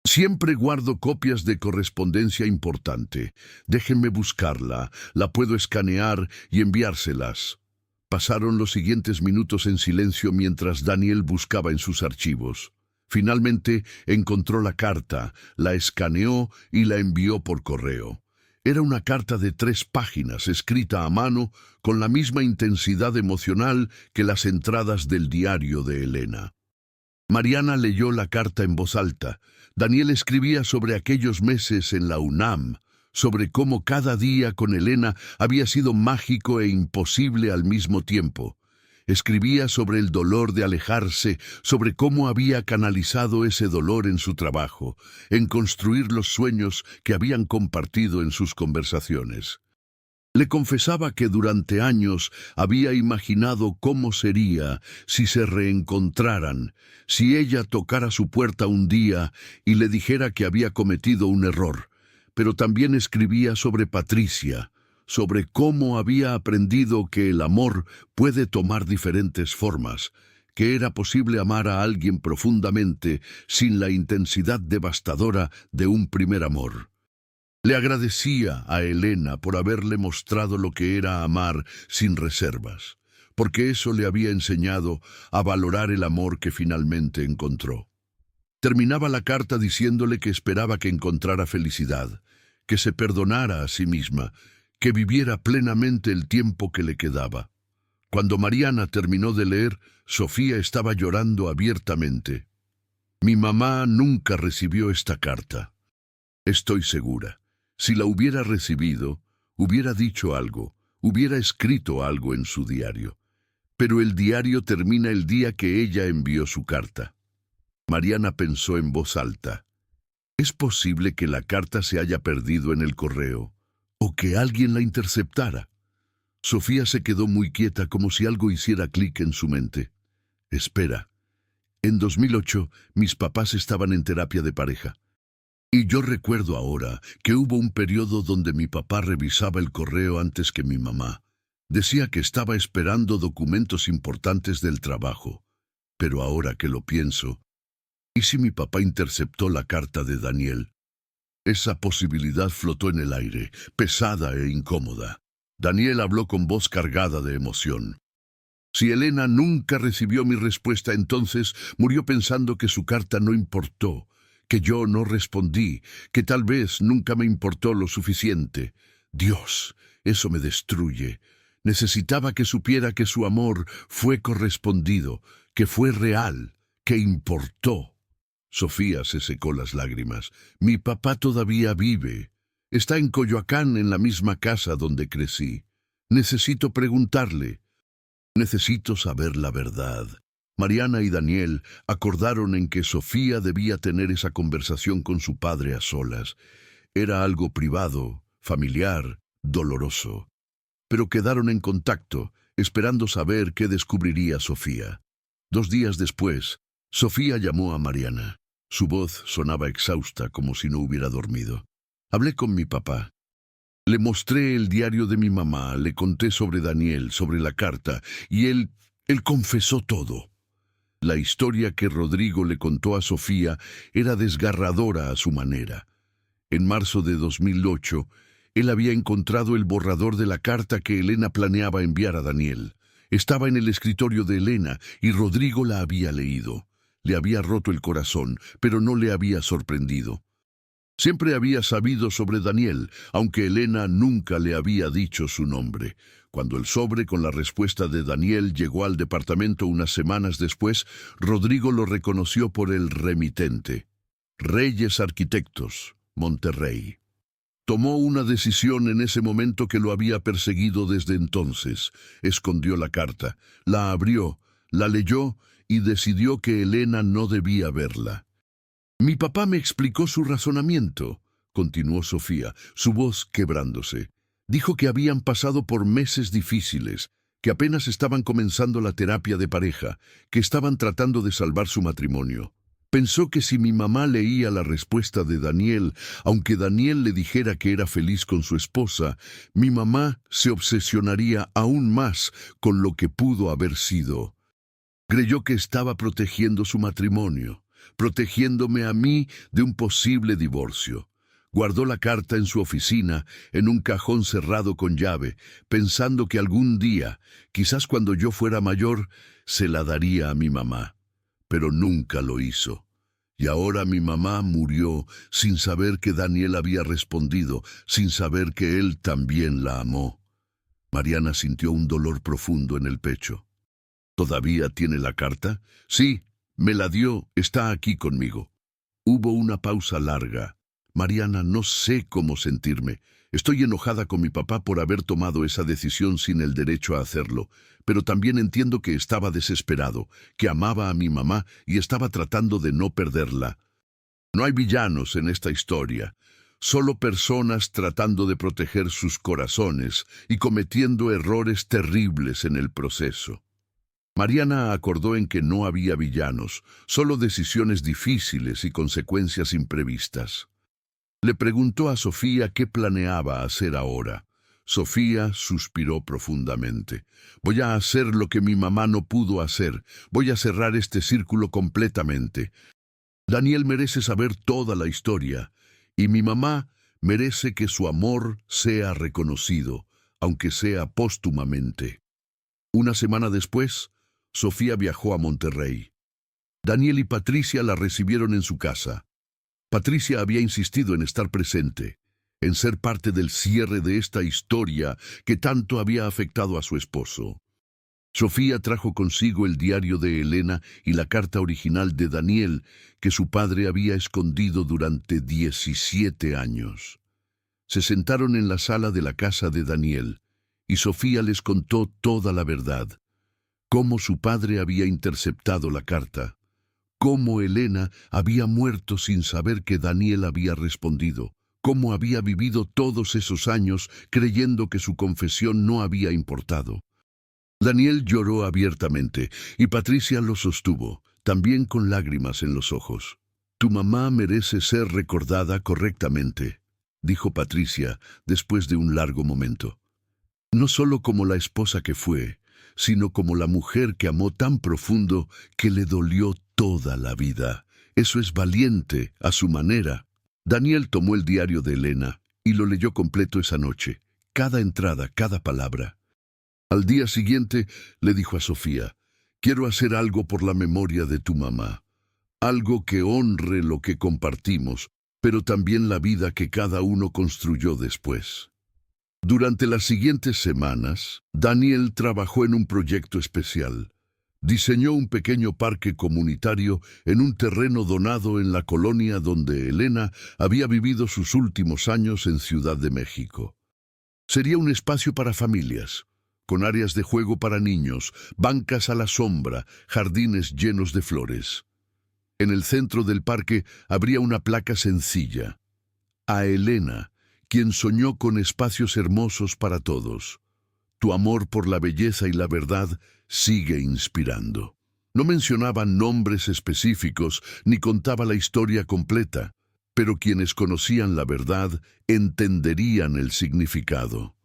Siempre guardo copias de correspondencia importante. Déjenme buscarla, la puedo escanear y enviárselas. Pasaron los siguientes minutos en silencio mientras Daniel buscaba en sus archivos. Finalmente encontró la carta, la escaneó y la envió por correo. Era una carta de 3 páginas, escrita a mano, con la misma intensidad emocional que las entradas del diario de Elena. Mariana leyó la carta en voz alta. Daniel escribía sobre aquellos meses en la UNAM, sobre cómo cada día con Elena había sido mágico e imposible al mismo tiempo. Escribía sobre el dolor de alejarse, sobre cómo había canalizado ese dolor en su trabajo, en construir los sueños que habían compartido en sus conversaciones. Le confesaba que durante años había imaginado cómo sería si se reencontraran, si ella tocara su puerta un día y le dijera que había cometido un error. Pero también escribía sobre Patricia, sobre cómo había aprendido que el amor puede tomar diferentes formas, que era posible amar a alguien profundamente sin la intensidad devastadora de un primer amor. Le agradecía a Elena por haberle mostrado lo que era amar sin reservas, porque eso le había enseñado a valorar el amor que finalmente encontró. Terminaba la carta diciéndole que esperaba que encontrara felicidad, que se perdonara a sí misma, que viviera plenamente el tiempo que le quedaba. Cuando Mariana terminó de leer, Sofía estaba llorando abiertamente. Mi mamá nunca recibió esta carta. Estoy segura. Si la hubiera recibido, hubiera dicho algo, hubiera escrito algo en su diario. Pero el diario termina el día que ella envió su carta. Mariana pensó en voz alta. ¿Es posible que la carta se haya perdido en el correo o que alguien la interceptara? Sofía se quedó muy quieta como si algo hiciera clic en su mente. Espera. En 2008, mis papás estaban en terapia de pareja. Y yo recuerdo ahora que hubo un periodo donde mi papá revisaba el correo antes que mi mamá. Decía que estaba esperando documentos importantes del trabajo. Pero ahora que lo pienso, ¿y si mi papá interceptó la carta de Daniel? Esa posibilidad flotó en el aire, pesada e incómoda. Daniel habló con voz cargada de emoción. Si Elena nunca recibió mi respuesta, entonces murió pensando que su carta no importó, que yo no respondí, que tal vez nunca me importó lo suficiente. Dios, eso me destruye. Necesitaba que supiera que su amor fue correspondido, que fue real, que importó. Sofía se secó las lágrimas. Mi papá todavía vive. Está en Coyoacán, en la misma casa donde crecí. Necesito preguntarle. Necesito saber la verdad. Mariana y Daniel acordaron en que Sofía debía tener esa conversación con su padre a solas. Era algo privado, familiar, doloroso. Pero quedaron en contacto, esperando saber qué descubriría Sofía. 2 días después, Sofía llamó a Mariana. Su voz sonaba exhausta, como si no hubiera dormido. Hablé con mi papá. Le mostré el diario de mi mamá, le conté sobre Daniel, sobre la carta, y él confesó todo. La historia que Rodrigo le contó a Sofía era desgarradora a su manera. En marzo de 2008, él había encontrado el borrador de la carta que Elena planeaba enviar a Daniel. Estaba en el escritorio de Elena y Rodrigo la había leído. Le había roto el corazón, pero no le había sorprendido. Siempre había sabido sobre Daniel, aunque Elena nunca le había dicho su nombre. Cuando el sobre con la respuesta de Daniel llegó al departamento unas semanas después, Rodrigo lo reconoció por el remitente. Reyes Arquitectos, Monterrey. Tomó una decisión en ese momento que lo había perseguido desde entonces. Escondió la carta, la abrió, la leyó y decidió que Elena no debía verla. Mi papá me explicó su razonamiento, continuó Sofía, su voz quebrándose. Dijo que habían pasado por meses difíciles, que apenas estaban comenzando la terapia de pareja, que estaban tratando de salvar su matrimonio. Pensó que si mi mamá leía la respuesta de Daniel, aunque Daniel le dijera que era feliz con su esposa, mi mamá se obsesionaría aún más con lo que pudo haber sido. Creyó que estaba protegiendo su matrimonio, protegiéndome a mí de un posible divorcio. Guardó la carta en su oficina, en un cajón cerrado con llave, pensando que algún día, quizás cuando yo fuera mayor, se la daría a mi mamá. Pero nunca lo hizo. Y ahora mi mamá murió sin saber que Daniel había respondido, sin saber que él también la amó. Mariana sintió un dolor profundo en el pecho. ¿Todavía tiene la carta? Sí, me la dio, está aquí conmigo. Hubo una pausa larga. Mariana, no sé cómo sentirme. Estoy enojada con mi papá por haber tomado esa decisión sin el derecho a hacerlo, pero también entiendo que estaba desesperado, que amaba a mi mamá y estaba tratando de no perderla. No hay villanos en esta historia, solo personas tratando de proteger sus corazones y cometiendo errores terribles en el proceso. Mariana acordó en que no había villanos, solo decisiones difíciles y consecuencias imprevistas. Le preguntó a Sofía qué planeaba hacer ahora. Sofía suspiró profundamente. Voy a hacer lo que mi mamá no pudo hacer. Voy a cerrar este círculo completamente. Daniel merece saber toda la historia, y mi mamá merece que su amor sea reconocido, aunque sea póstumamente. Una semana después, Sofía viajó a Monterrey. Daniel y Patricia la recibieron en su casa. Patricia había insistido en estar presente, en ser parte del cierre de esta historia que tanto había afectado a su esposo. Sofía trajo consigo el diario de Elena y la carta original de Daniel que su padre había escondido durante 17 años. Se sentaron en la sala de la casa de Daniel y Sofía les contó toda la verdad, cómo su padre había interceptado la carta, cómo Elena había muerto sin saber que Daniel había respondido, cómo había vivido todos esos años creyendo que su confesión no había importado. Daniel lloró abiertamente y Patricia lo sostuvo, también con lágrimas en los ojos. Tu mamá merece ser recordada correctamente, dijo Patricia después de un largo momento. No solo como la esposa que fue, sino como la mujer que amó tan profundo que le dolió toda la vida. Eso es valiente, a su manera. Daniel tomó el diario de Elena y lo leyó completo esa noche, cada entrada, cada palabra. Al día siguiente le dijo a Sofía, quiero hacer algo por la memoria de tu mamá, algo que honre lo que compartimos, pero también la vida que cada uno construyó después. Durante las siguientes semanas, Daniel trabajó en un proyecto especial. Diseñó un pequeño parque comunitario en un terreno donado en la colonia donde Elena había vivido sus últimos años en Ciudad de México. Sería un espacio para familias, con áreas de juego para niños, bancas a la sombra, jardines llenos de flores. En el centro del parque habría una placa sencilla: a Elena, quien soñó con espacios hermosos para todos. Tu amor por la belleza y la verdad sigue inspirando. No mencionaba nombres específicos ni contaba la historia completa, pero quienes conocían la verdad entenderían el significado.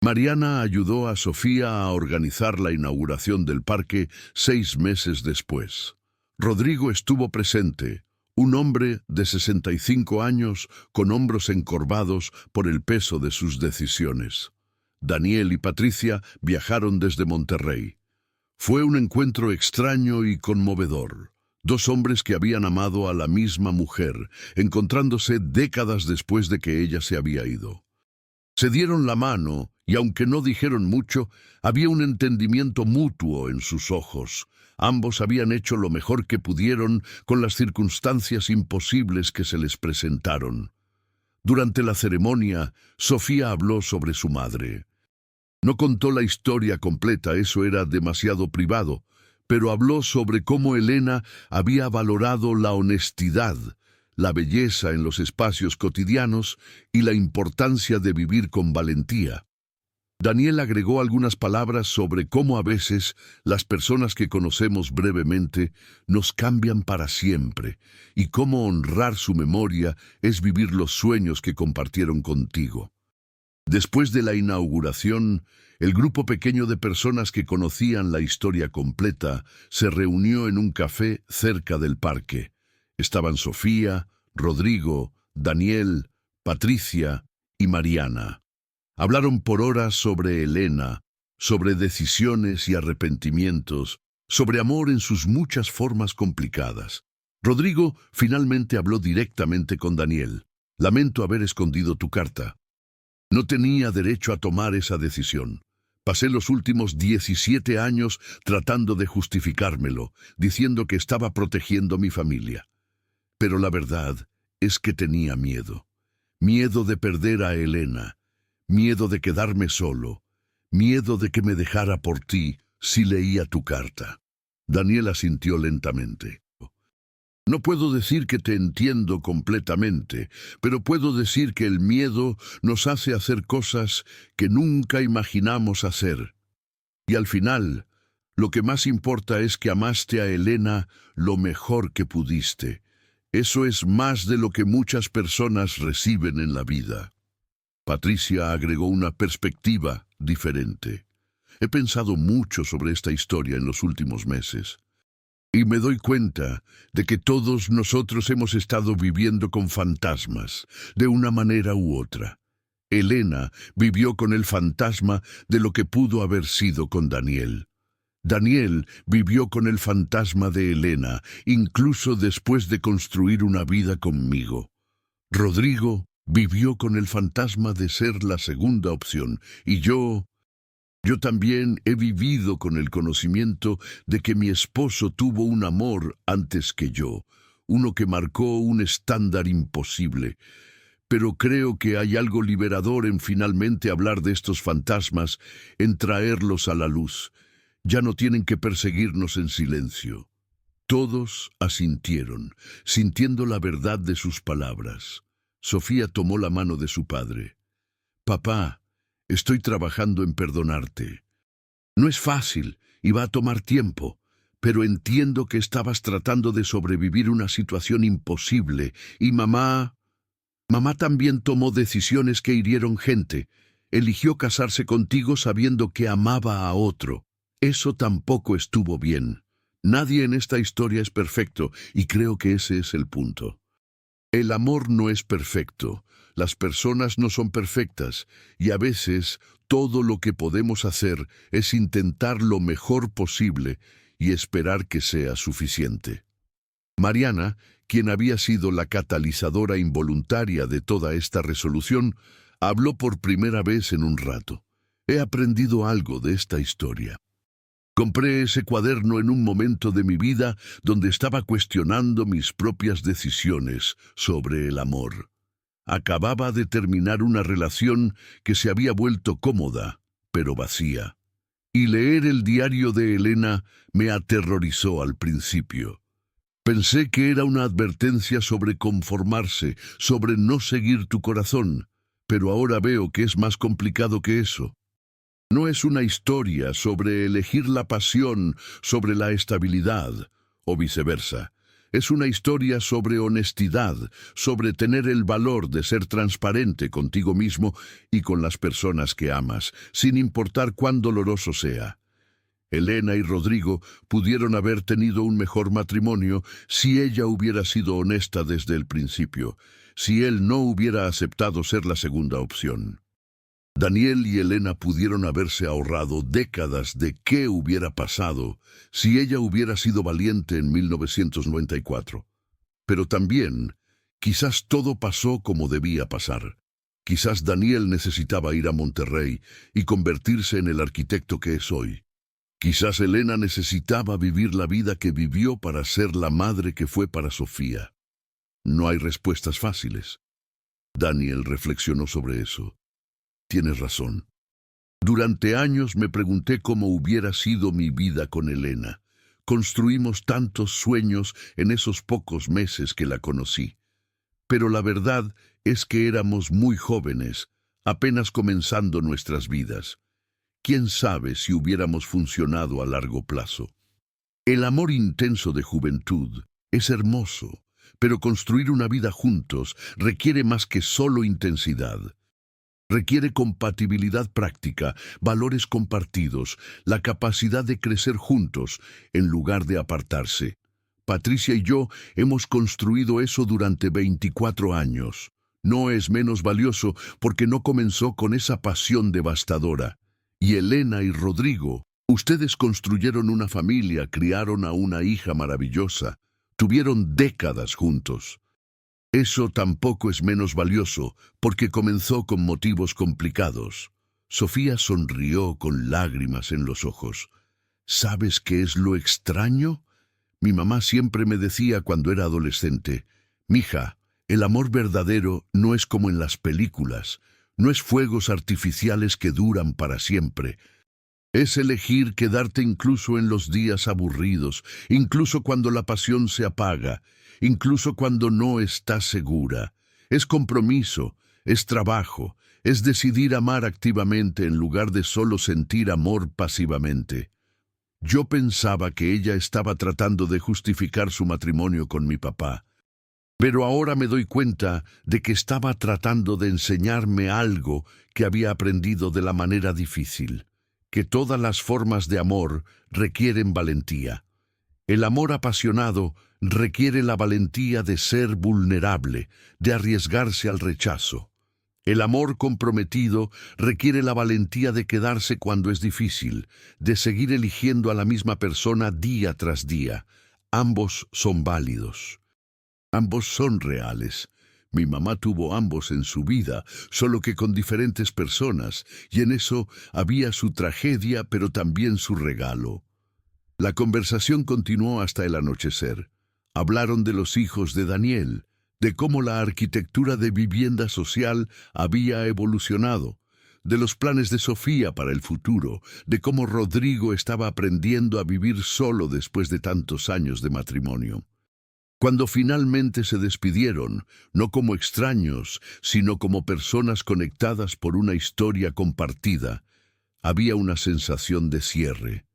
Mariana ayudó a Sofía a organizar la inauguración del parque 6 meses después. Rodrigo estuvo presente, un hombre de 65 años con hombros encorvados por el peso de sus decisiones. Daniel y Patricia viajaron desde Monterrey. Fue un encuentro extraño y conmovedor. Dos hombres que habían amado a la misma mujer, encontrándose décadas después de que ella se había ido. Se dieron la mano y aunque no dijeron mucho, había un entendimiento mutuo en sus ojos. Ambos habían hecho lo mejor que pudieron con las circunstancias imposibles que se les presentaron. Durante la ceremonia, Sofía habló sobre su madre. No contó la historia completa, eso era demasiado privado, pero habló sobre cómo Elena había valorado la honestidad, la belleza en los espacios cotidianos y la importancia de vivir con valentía. Daniel agregó algunas palabras sobre cómo a veces las personas que conocemos brevemente nos cambian para siempre y cómo honrar su memoria es vivir los sueños que compartieron contigo. Después de la inauguración, el grupo pequeño de personas que conocían la historia completa se reunió en un café cerca del parque. Estaban Sofía, Rodrigo, Daniel, Patricia y Mariana. Hablaron por horas sobre Elena, sobre decisiones y arrepentimientos, sobre amor en sus muchas formas complicadas. Rodrigo finalmente habló directamente con Daniel. Lamento haber escondido tu carta. No tenía derecho a tomar esa decisión. Pasé los últimos 17 años tratando de justificármelo, diciendo que estaba protegiendo a mi familia. Pero la verdad es que tenía miedo. Miedo de perder a Elena. Miedo de quedarme solo. Miedo de que me dejara por ti si leía tu carta. Daniel asintió lentamente. No puedo decir que te entiendo completamente, pero puedo decir que el miedo nos hace hacer cosas que nunca imaginamos hacer. Y al final, lo que más importa es que amaste a Elena lo mejor que pudiste. Eso es más de lo que muchas personas reciben en la vida. Patricia agregó una perspectiva diferente. He pensado mucho sobre esta historia en los últimos meses. Y me doy cuenta de que todos nosotros hemos estado viviendo con fantasmas, de una manera u otra. Elena vivió con el fantasma de lo que pudo haber sido con Daniel. Daniel vivió con el fantasma de Elena, incluso después de construir una vida conmigo. Rodrigo vivió con el fantasma de ser la segunda opción, y yo también he vivido con el conocimiento de que mi esposo tuvo un amor antes que yo, uno que marcó un estándar imposible. Pero creo que hay algo liberador en finalmente hablar de estos fantasmas, en traerlos a la luz. Ya no tienen que perseguirnos en silencio. Todos asintieron, sintiendo la verdad de sus palabras. Sofía tomó la mano de su padre. Papá, estoy trabajando en perdonarte. No es fácil y va a tomar tiempo, pero entiendo que estabas tratando de sobrevivir una situación imposible y mamá también tomó decisiones que hirieron gente. Eligió casarse contigo sabiendo que amaba a otro. Eso tampoco estuvo bien. Nadie en esta historia es perfecto y creo que ese es el punto. El amor no es perfecto, las personas no son perfectas y a veces todo lo que podemos hacer es intentar lo mejor posible y esperar que sea suficiente. Mariana, quien había sido la catalizadora involuntaria de toda esta resolución, Habló por primera vez en un rato. He aprendido algo de esta historia. Compré ese cuaderno en un momento de mi vida donde estaba cuestionando mis propias decisiones sobre el amor. Acababa de terminar una relación que se había vuelto cómoda, pero vacía. Y leer el diario de Elena me aterrorizó al principio. Pensé que era una advertencia sobre conformarse, sobre no seguir tu corazón, pero ahora veo que es más complicado que eso. No es una historia sobre elegir la pasión sobre la estabilidad, o viceversa. Es una historia sobre honestidad, sobre tener el valor de ser transparente contigo mismo y con las personas que amas, sin importar cuán doloroso sea. Elena y Rodrigo pudieron haber tenido un mejor matrimonio si ella hubiera sido honesta desde el principio, si él no hubiera aceptado ser la segunda opción. Daniel y Elena pudieron haberse ahorrado décadas de qué hubiera pasado si ella hubiera sido valiente en 1994. Pero también, quizás todo pasó como debía pasar. Quizás Daniel necesitaba ir a Monterrey y convertirse en el arquitecto que es hoy. Quizás Elena necesitaba vivir la vida que vivió para ser la madre que fue para Sofía. No hay respuestas fáciles. Daniel reflexionó sobre eso. Tienes razón. Durante años me pregunté cómo hubiera sido mi vida con Elena. Construimos tantos sueños en esos pocos meses que la conocí. Pero la verdad es que éramos muy jóvenes, apenas comenzando nuestras vidas. ¿Quién sabe si hubiéramos funcionado a largo plazo? El amor intenso de juventud es hermoso, pero construir una vida juntos requiere más que solo intensidad. Requiere compatibilidad práctica, valores compartidos, la capacidad de crecer juntos en lugar de apartarse. Patricia y yo hemos construido eso durante 24 años. No es menos valioso porque no comenzó con esa pasión devastadora. Y Elena y Rodrigo, ustedes construyeron una familia, criaron a una hija maravillosa, tuvieron décadas juntos. Eso tampoco es menos valioso, porque comenzó con motivos complicados. Sofía sonrió con lágrimas en los ojos. ¿Sabes qué es lo extraño? Mi mamá siempre me decía cuando era adolescente, «Mija, el amor verdadero no es como en las películas, no es fuegos artificiales que duran para siempre. Es elegir quedarte incluso en los días aburridos, incluso cuando la pasión se apaga, incluso cuando no estás segura. Es compromiso, es trabajo, es decidir amar activamente en lugar de solo sentir amor pasivamente». Yo pensaba que ella estaba tratando de justificar su matrimonio con mi papá, pero ahora me doy cuenta de que estaba tratando de enseñarme algo que había aprendido de la manera difícil, que todas las formas de amor requieren valentía. El amor apasionado requiere la valentía de ser vulnerable, de arriesgarse al rechazo. El amor comprometido requiere la valentía de quedarse cuando es difícil, de seguir eligiendo a la misma persona día tras día. Ambos son válidos. Ambos son reales. Mi mamá tuvo ambos en su vida, solo que con diferentes personas, y en eso había su tragedia, pero también su regalo. La conversación continuó hasta el anochecer. Hablaron de los hijos de Daniel, de cómo la arquitectura de vivienda social había evolucionado, de los planes de Sofía para el futuro, de cómo Rodrigo estaba aprendiendo a vivir solo después de tantos años de matrimonio. Cuando finalmente se despidieron, no como extraños, sino como personas conectadas por una historia compartida, había una sensación de cierre.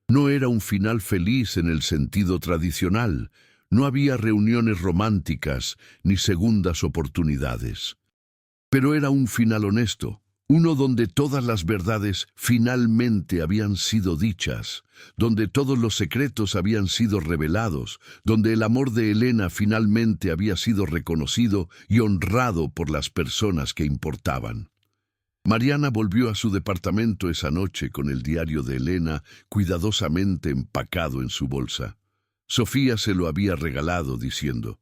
No era un final feliz en el sentido tradicional. No había reuniones románticas ni segundas oportunidades. Pero era un final honesto, uno donde todas las verdades finalmente habían sido dichas, donde todos los secretos habían sido revelados, donde el amor de Elena finalmente había sido reconocido y honrado por las personas que importaban. Mariana volvió a su departamento esa noche con el diario de Elena cuidadosamente empacado en su bolsa. Sofía se lo había regalado diciendo,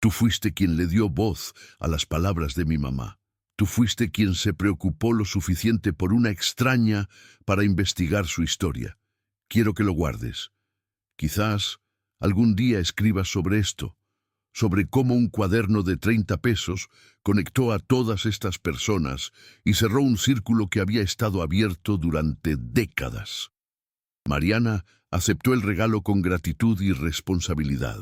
«Tú fuiste quien le dio voz a las palabras de mi mamá. Tú fuiste quien se preocupó lo suficiente por una extraña para investigar su historia. Quiero que lo guardes. Quizás algún día escribas sobre esto, sobre cómo un cuaderno de 30 pesos conectó a todas estas personas y cerró un círculo que había estado abierto durante décadas. Mariana aceptó el regalo con gratitud y responsabilidad.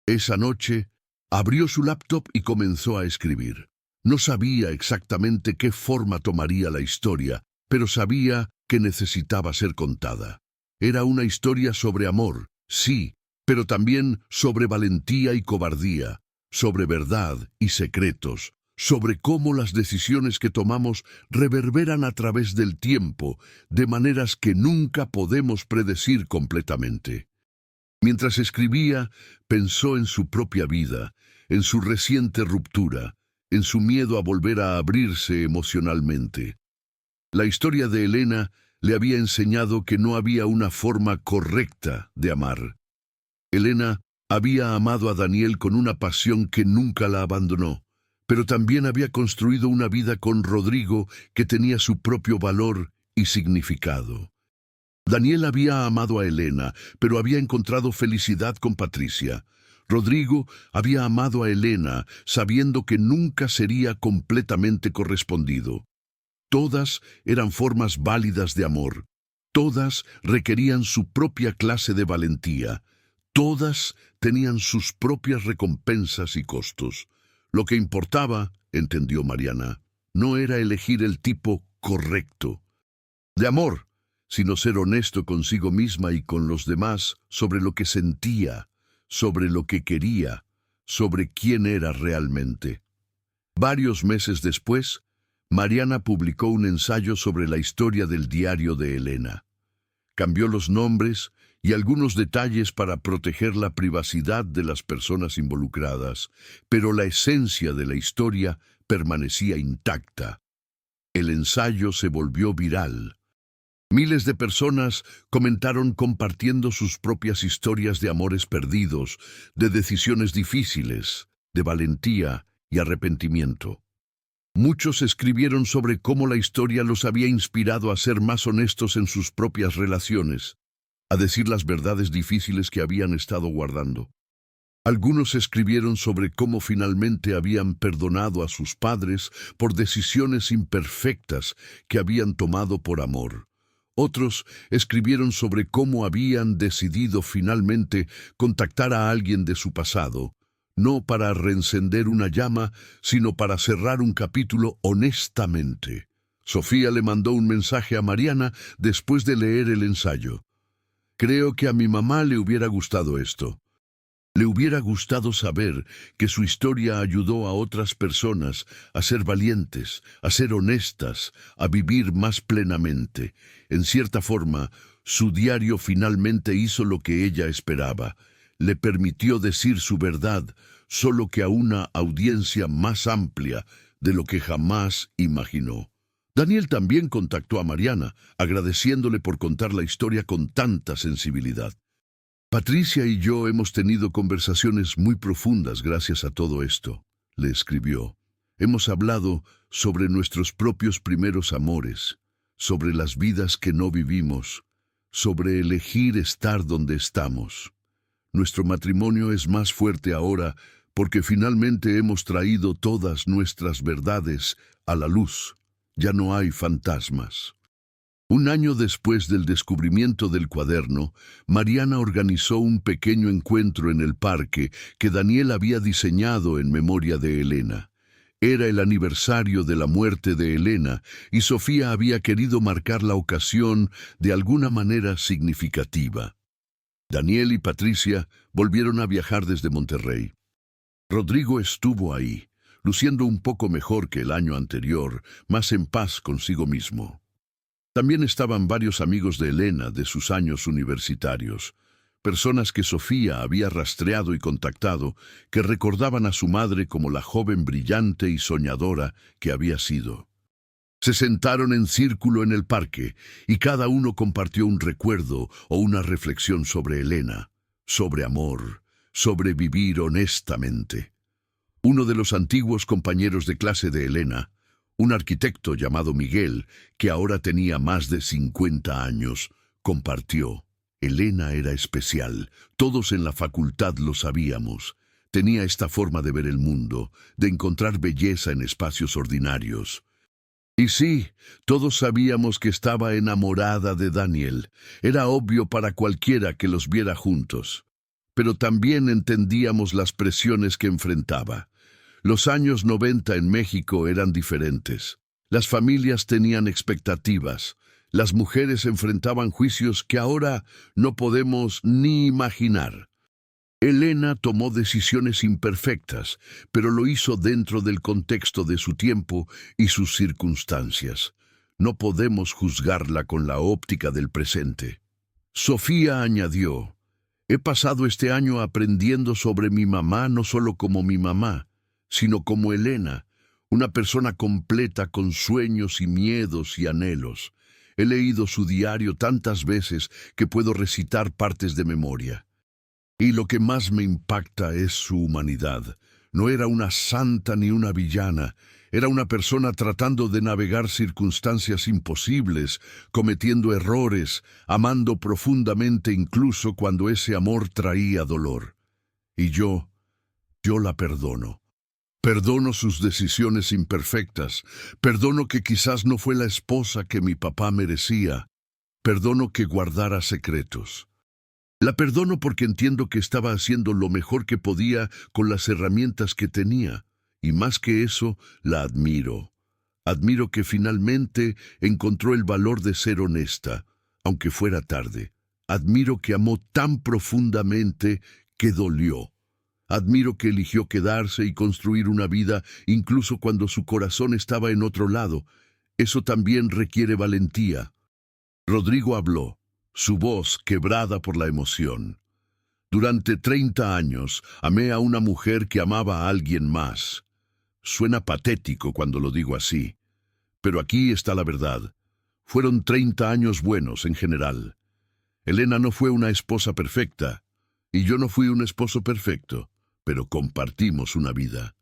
Esa noche, abrió su laptop y comenzó a escribir. No sabía exactamente qué forma tomaría la historia, pero sabía que necesitaba ser contada. Era una historia sobre amor, sí, pero también sobre valentía y cobardía, sobre verdad y secretos, sobre cómo las decisiones que tomamos reverberan a través del tiempo, de maneras que nunca podemos predecir completamente. Mientras escribía, pensó en su propia vida, en su reciente ruptura, en su miedo a volver a abrirse emocionalmente. La historia de Elena le había enseñado que no había una forma correcta de amar. Elena había amado a Daniel con una pasión que nunca la abandonó, pero también había construido una vida con Rodrigo que tenía su propio valor y significado. Daniel había amado a Elena, pero había encontrado felicidad con Patricia. Rodrigo había amado a Elena, sabiendo que nunca sería completamente correspondido. Todas eran formas válidas de amor. Todas requerían su propia clase de valentía. Todas tenían sus propias recompensas y costos. Lo que importaba, entendió Mariana, no era elegir el tipo correcto de amor, sino ser honesto consigo misma y con los demás sobre lo que sentía, sobre lo que quería, sobre quién era realmente. Varios meses después, Mariana publicó un ensayo sobre la historia del diario de Elena. Cambió los nombres y algunos detalles para proteger la privacidad de las personas involucradas, pero la esencia de la historia permanecía intacta. El ensayo se volvió viral. Miles de personas comentaron compartiendo sus propias historias de amores perdidos, de decisiones difíciles, de valentía y arrepentimiento. Muchos escribieron sobre cómo la historia los había inspirado a ser más honestos en sus propias relaciones, a decir las verdades difíciles que habían estado guardando. Algunos escribieron sobre cómo finalmente habían perdonado a sus padres por decisiones imperfectas que habían tomado por amor. Otros escribieron sobre cómo habían decidido finalmente contactar a alguien de su pasado, no para reencender una llama, sino para cerrar un capítulo honestamente. Sofía le mandó un mensaje a Mariana después de leer el ensayo. Creo que a mi mamá le hubiera gustado esto. Le hubiera gustado saber que su historia ayudó a otras personas a ser valientes, a ser honestas, a vivir más plenamente. En cierta forma, su diario finalmente hizo lo que ella esperaba. Le permitió decir su verdad, solo que a una audiencia más amplia de lo que jamás imaginó. Daniel también contactó a Mariana, agradeciéndole por contar la historia con tanta sensibilidad. Patricia y yo hemos tenido conversaciones muy profundas gracias a todo esto, le escribió. Hemos hablado sobre nuestros propios primeros amores, sobre las vidas que no vivimos, sobre elegir estar donde estamos. Nuestro matrimonio es más fuerte ahora porque finalmente hemos traído todas nuestras verdades a la luz. Ya no hay fantasmas. Un año después del descubrimiento del cuaderno, Mariana organizó un pequeño encuentro en el parque que Daniel había diseñado en memoria de Elena. Era el aniversario de la muerte de Elena y Sofía había querido marcar la ocasión de alguna manera significativa. Daniel y Patricia volvieron a viajar desde Monterrey. Rodrigo estuvo ahí, luciendo un poco mejor que el año anterior, más en paz consigo mismo. También estaban varios amigos de Elena de sus años universitarios, personas que Sofía había rastreado y contactado, que recordaban a su madre como la joven brillante y soñadora que había sido. Se sentaron en círculo en el parque y cada uno compartió un recuerdo o una reflexión sobre Elena, sobre amor, sobre vivir honestamente. Uno de los antiguos compañeros de clase de Elena, Un arquitecto llamado Miguel, que ahora tenía más de 50 años, compartió. Elena era especial, todos en la facultad lo sabíamos. Tenía esta forma de ver el mundo, de encontrar belleza en espacios ordinarios. Y sí, todos sabíamos que estaba enamorada de Daniel. Era obvio para cualquiera que los viera juntos. Pero también entendíamos las presiones que enfrentaba. Los años 90 en México eran diferentes. Las familias tenían expectativas. Las mujeres enfrentaban juicios que ahora no podemos ni imaginar. Elena tomó decisiones imperfectas, pero lo hizo dentro del contexto de su tiempo y sus circunstancias. No podemos juzgarla con la óptica del presente. Sofía añadió: he pasado este año aprendiendo sobre mi mamá no solo como mi mamá, sino como Elena, una persona completa con sueños y miedos y anhelos. He leído su diario tantas veces que puedo recitar partes de memoria. Y lo que más me impacta es su humanidad. No era una santa ni una villana. Era una persona tratando de navegar circunstancias imposibles, cometiendo errores, amando profundamente incluso cuando ese amor traía dolor. Y yo la perdono. Perdono sus decisiones imperfectas. Perdono que quizás no fue la esposa que mi papá merecía. Perdono que guardara secretos. La perdono porque entiendo que estaba haciendo lo mejor que podía con las herramientas que tenía. Y más que eso, la admiro. Admiro que finalmente encontró el valor de ser honesta, aunque fuera tarde. Admiro que amó tan profundamente que dolió. Admiro que eligió quedarse y construir una vida incluso cuando su corazón estaba en otro lado. Eso también requiere valentía. Rodrigo habló, su voz quebrada por la emoción. Durante 30 años amé a una mujer que amaba a alguien más. Suena patético cuando lo digo así, pero aquí está la verdad. Fueron 30 años buenos en general. Elena no fue una esposa perfecta, y yo no fui un esposo perfecto, pero compartimos una vida.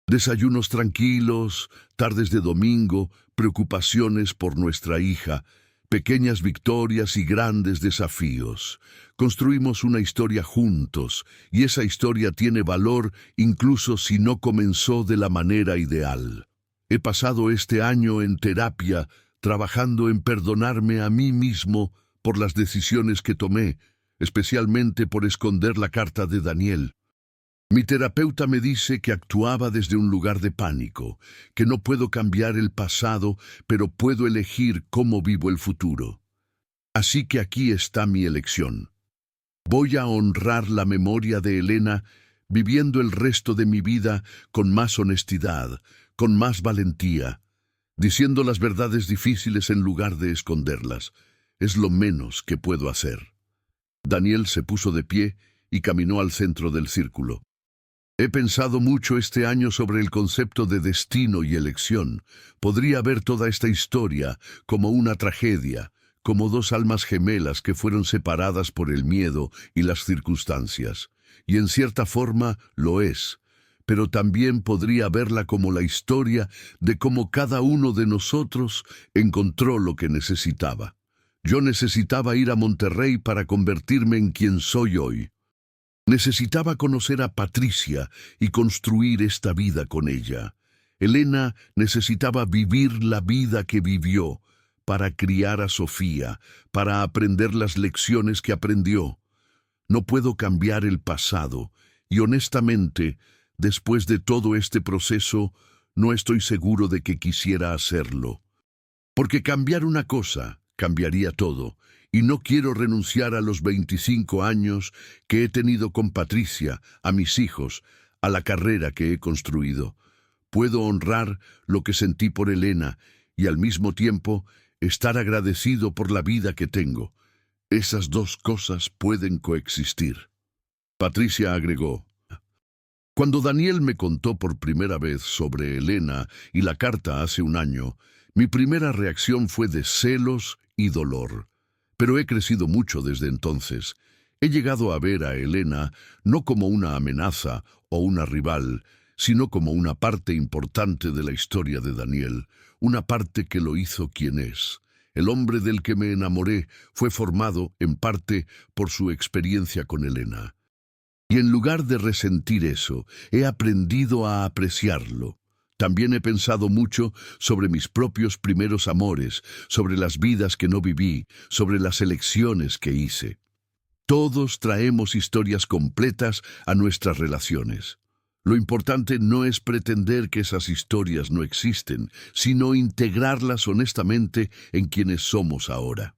Desayunos tranquilos, tardes de domingo, preocupaciones por nuestra hija, pequeñas victorias y grandes desafíos. Construimos una historia juntos, y esa historia tiene valor incluso si no comenzó de la manera ideal. He pasado este año en terapia, trabajando en perdonarme a mí mismo por las decisiones que tomé, especialmente por esconder la carta de Daniel. Mi terapeuta me dice que actuaba desde un lugar de pánico, que no puedo cambiar el pasado, pero puedo elegir cómo vivo el futuro. Así que aquí está mi elección. Voy a honrar la memoria de Elena, viviendo el resto de mi vida con más honestidad, con más valentía, diciendo las verdades difíciles en lugar de esconderlas. Es lo menos que puedo hacer. Daniel se puso de pie y caminó al centro del círculo. He pensado mucho este año sobre el concepto de destino y elección. Podría ver toda esta historia como una tragedia, como dos almas gemelas que fueron separadas por el miedo y las circunstancias. Y en cierta forma lo es, pero también podría verla como la historia de cómo cada uno de nosotros encontró lo que necesitaba. Yo necesitaba ir a Monterrey para convertirme en quien soy hoy. Necesitaba conocer a Patricia y construir esta vida con ella. Elena necesitaba vivir la vida que vivió para criar a Sofía, para aprender las lecciones que aprendió. No puedo cambiar el pasado y honestamente, después de todo este proceso, no estoy seguro de que quisiera hacerlo. Porque cambiar una cosa cambiaría todo. Y no quiero renunciar a los 25 años que he tenido con Patricia, a mis hijos, a la carrera que he construido. Puedo honrar lo que sentí por Elena y al mismo tiempo estar agradecido por la vida que tengo. Esas dos cosas pueden coexistir. Patricia agregó: cuando Daniel me contó por primera vez sobre Elena y la carta hace un año, mi primera reacción fue de celos y dolor. Pero he crecido mucho desde entonces. He llegado a ver a Elena no como una amenaza o una rival, sino como una parte importante de la historia de Daniel, una parte que lo hizo quien es. El hombre del que me enamoré fue formado, en parte, por su experiencia con Elena. Y en lugar de resentir eso, he aprendido a apreciarlo. También he pensado mucho sobre mis propios primeros amores, sobre las vidas que no viví, sobre las elecciones que hice. Todos traemos historias completas a nuestras relaciones. Lo importante no es pretender que esas historias no existen, sino integrarlas honestamente en quienes somos ahora.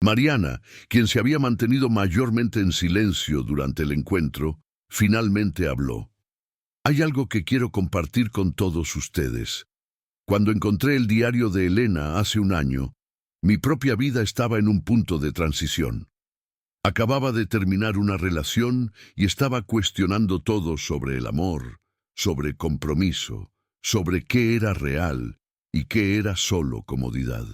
Mariana, quien se había mantenido mayormente en silencio durante el encuentro, finalmente habló. Hay algo que quiero compartir con todos ustedes. Cuando encontré el diario de Elena hace un año, mi propia vida estaba en un punto de transición. Acababa de terminar una relación y estaba cuestionando todo sobre el amor, sobre compromiso, sobre qué era real y qué era solo comodidad.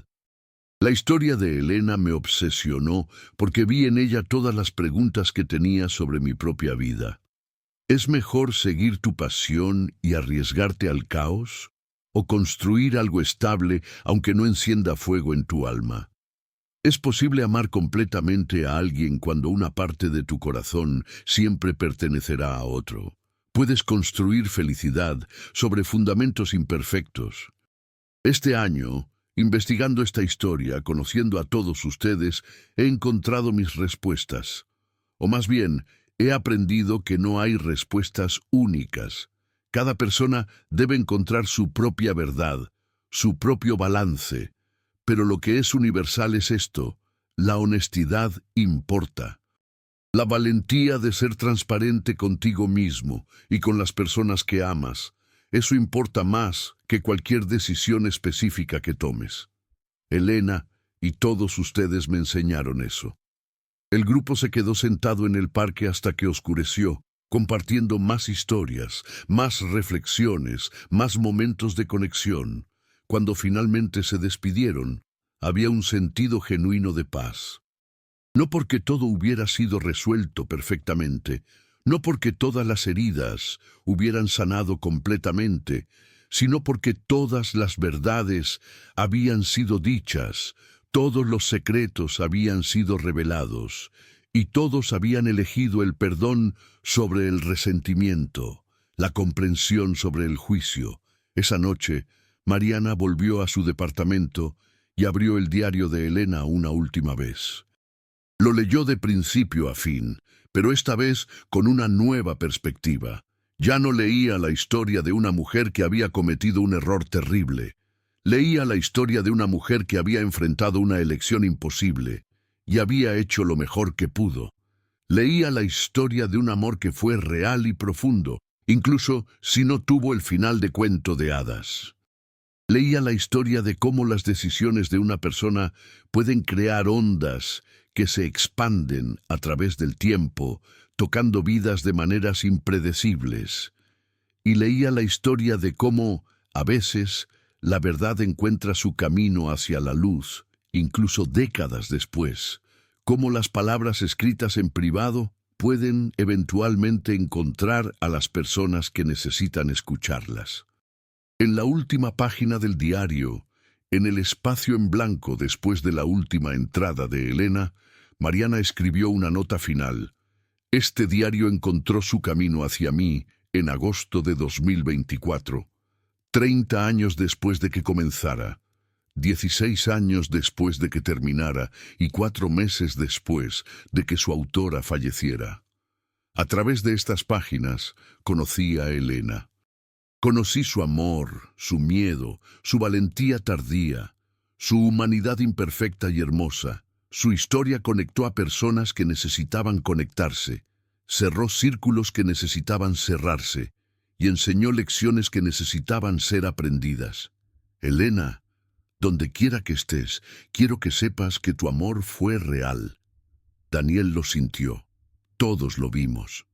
La historia de Elena me obsesionó porque vi en ella todas las preguntas que tenía sobre mi propia vida. ¿Es mejor seguir tu pasión y arriesgarte al caos? ¿O construir algo estable aunque no encienda fuego en tu alma? ¿Es posible amar completamente a alguien cuando una parte de tu corazón siempre pertenecerá a otro? Puedes construir felicidad sobre fundamentos imperfectos. Este año, investigando esta historia, conociendo a todos ustedes, he encontrado mis respuestas. O más bien, he aprendido que no hay respuestas únicas. Cada persona debe encontrar su propia verdad, su propio balance. Pero lo que es universal es esto: la honestidad importa. La valentía de ser transparente contigo mismo y con las personas que amas. Eso importa más que cualquier decisión específica que tomes. Elena y todos ustedes me enseñaron eso. El grupo se quedó sentado en el parque hasta que oscureció, compartiendo más historias, más reflexiones, más momentos de conexión. Cuando finalmente se despidieron, había un sentido genuino de paz. No porque todo hubiera sido resuelto perfectamente, no porque todas las heridas hubieran sanado completamente, sino porque todas las verdades habían sido dichas, todos los secretos habían sido revelados, y todos habían elegido el perdón sobre el resentimiento, la comprensión sobre el juicio. Esa noche, Mariana volvió a su departamento y abrió el diario de Elena una última vez. Lo leyó de principio a fin, pero esta vez con una nueva perspectiva. Ya no leía la historia de una mujer que había cometido un error terrible. Leía la historia de una mujer que había enfrentado una elección imposible y había hecho lo mejor que pudo. Leía la historia de un amor que fue real y profundo, incluso si no tuvo el final de cuento de hadas. Leía la historia de cómo las decisiones de una persona pueden crear ondas que se expanden a través del tiempo, tocando vidas de maneras impredecibles. Y leía la historia de cómo, a veces, la verdad encuentra su camino hacia la luz, incluso décadas después. Cómo las palabras escritas en privado pueden eventualmente encontrar a las personas que necesitan escucharlas. En la última página del diario, en el espacio en blanco después de la última entrada de Elena, Mariana escribió una nota final. Este diario encontró su camino hacia mí en agosto de 2024, 30 años después de que comenzara, 16 años después de que terminara y 4 meses después de que su autora falleciera. A través de estas páginas conocí a Elena. Conocí su amor, su miedo, su valentía tardía, su humanidad imperfecta y hermosa. Su historia conectó a personas que necesitaban conectarse, cerró círculos que necesitaban cerrarse y enseñó lecciones que necesitaban ser aprendidas. Elena, donde quiera que estés, quiero que sepas que tu amor fue real. Daniel lo sintió. Todos lo vimos.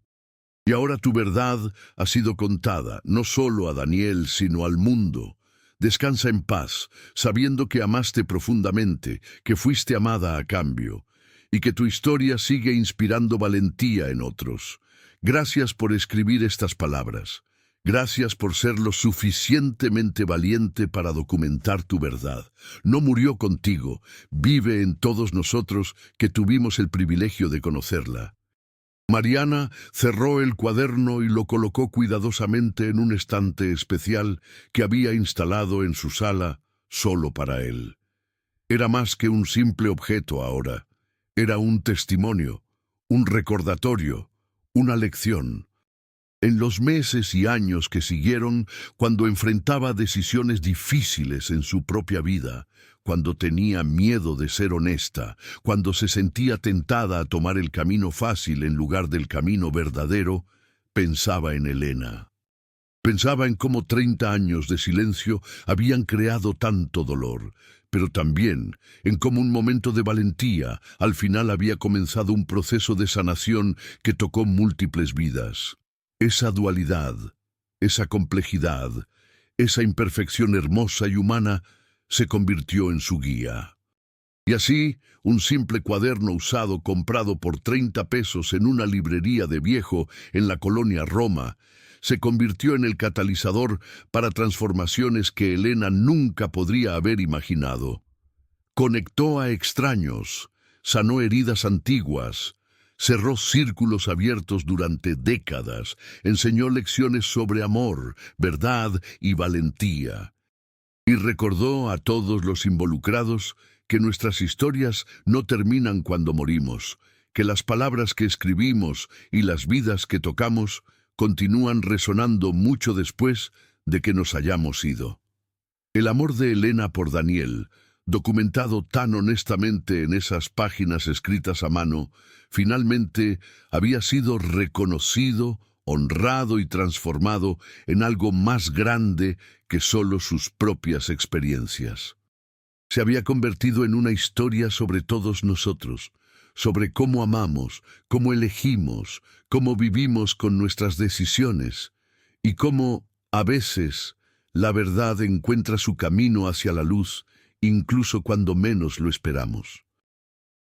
Y ahora tu verdad ha sido contada, no solo a Daniel, sino al mundo. Descansa en paz, sabiendo que amaste profundamente, que fuiste amada a cambio, y que tu historia sigue inspirando valentía en otros. Gracias por escribir estas palabras. Gracias por ser lo suficientemente valiente para documentar tu verdad. No murió contigo, vive en todos nosotros que tuvimos el privilegio de conocerla. Mariana cerró el cuaderno y lo colocó cuidadosamente en un estante especial que había instalado en su sala solo para él. Era más que un simple objeto ahora. Era un testimonio, un recordatorio, una lección. En los meses y años que siguieron, cuando enfrentaba decisiones difíciles en su propia vida, cuando tenía miedo de ser honesta, cuando se sentía tentada a tomar el camino fácil en lugar del camino verdadero, pensaba en Elena. Pensaba en cómo 30 años de silencio habían creado tanto dolor, pero también en cómo un momento de valentía al final había comenzado un proceso de sanación que tocó múltiples vidas. Esa dualidad, esa complejidad, esa imperfección hermosa y humana se convirtió en su guía. Y así, un simple cuaderno usado comprado por 30 pesos en una librería de viejo en la colonia Roma, se convirtió en el catalizador para transformaciones que Elena nunca podría haber imaginado. Conectó a extraños, sanó heridas antiguas, cerró círculos abiertos durante décadas, enseñó lecciones sobre amor, verdad y valentía. Y recordó a todos los involucrados que nuestras historias no terminan cuando morimos, que las palabras que escribimos y las vidas que tocamos continúan resonando mucho después de que nos hayamos ido. El amor de Elena por Daniel, documentado tan honestamente en esas páginas escritas a mano, finalmente había sido reconocido, honrado y transformado en algo más grande que solo sus propias experiencias. Se había convertido en una historia sobre todos nosotros, sobre cómo amamos, cómo elegimos, cómo vivimos con nuestras decisiones y cómo, a veces, la verdad encuentra su camino hacia la luz incluso cuando menos lo esperamos.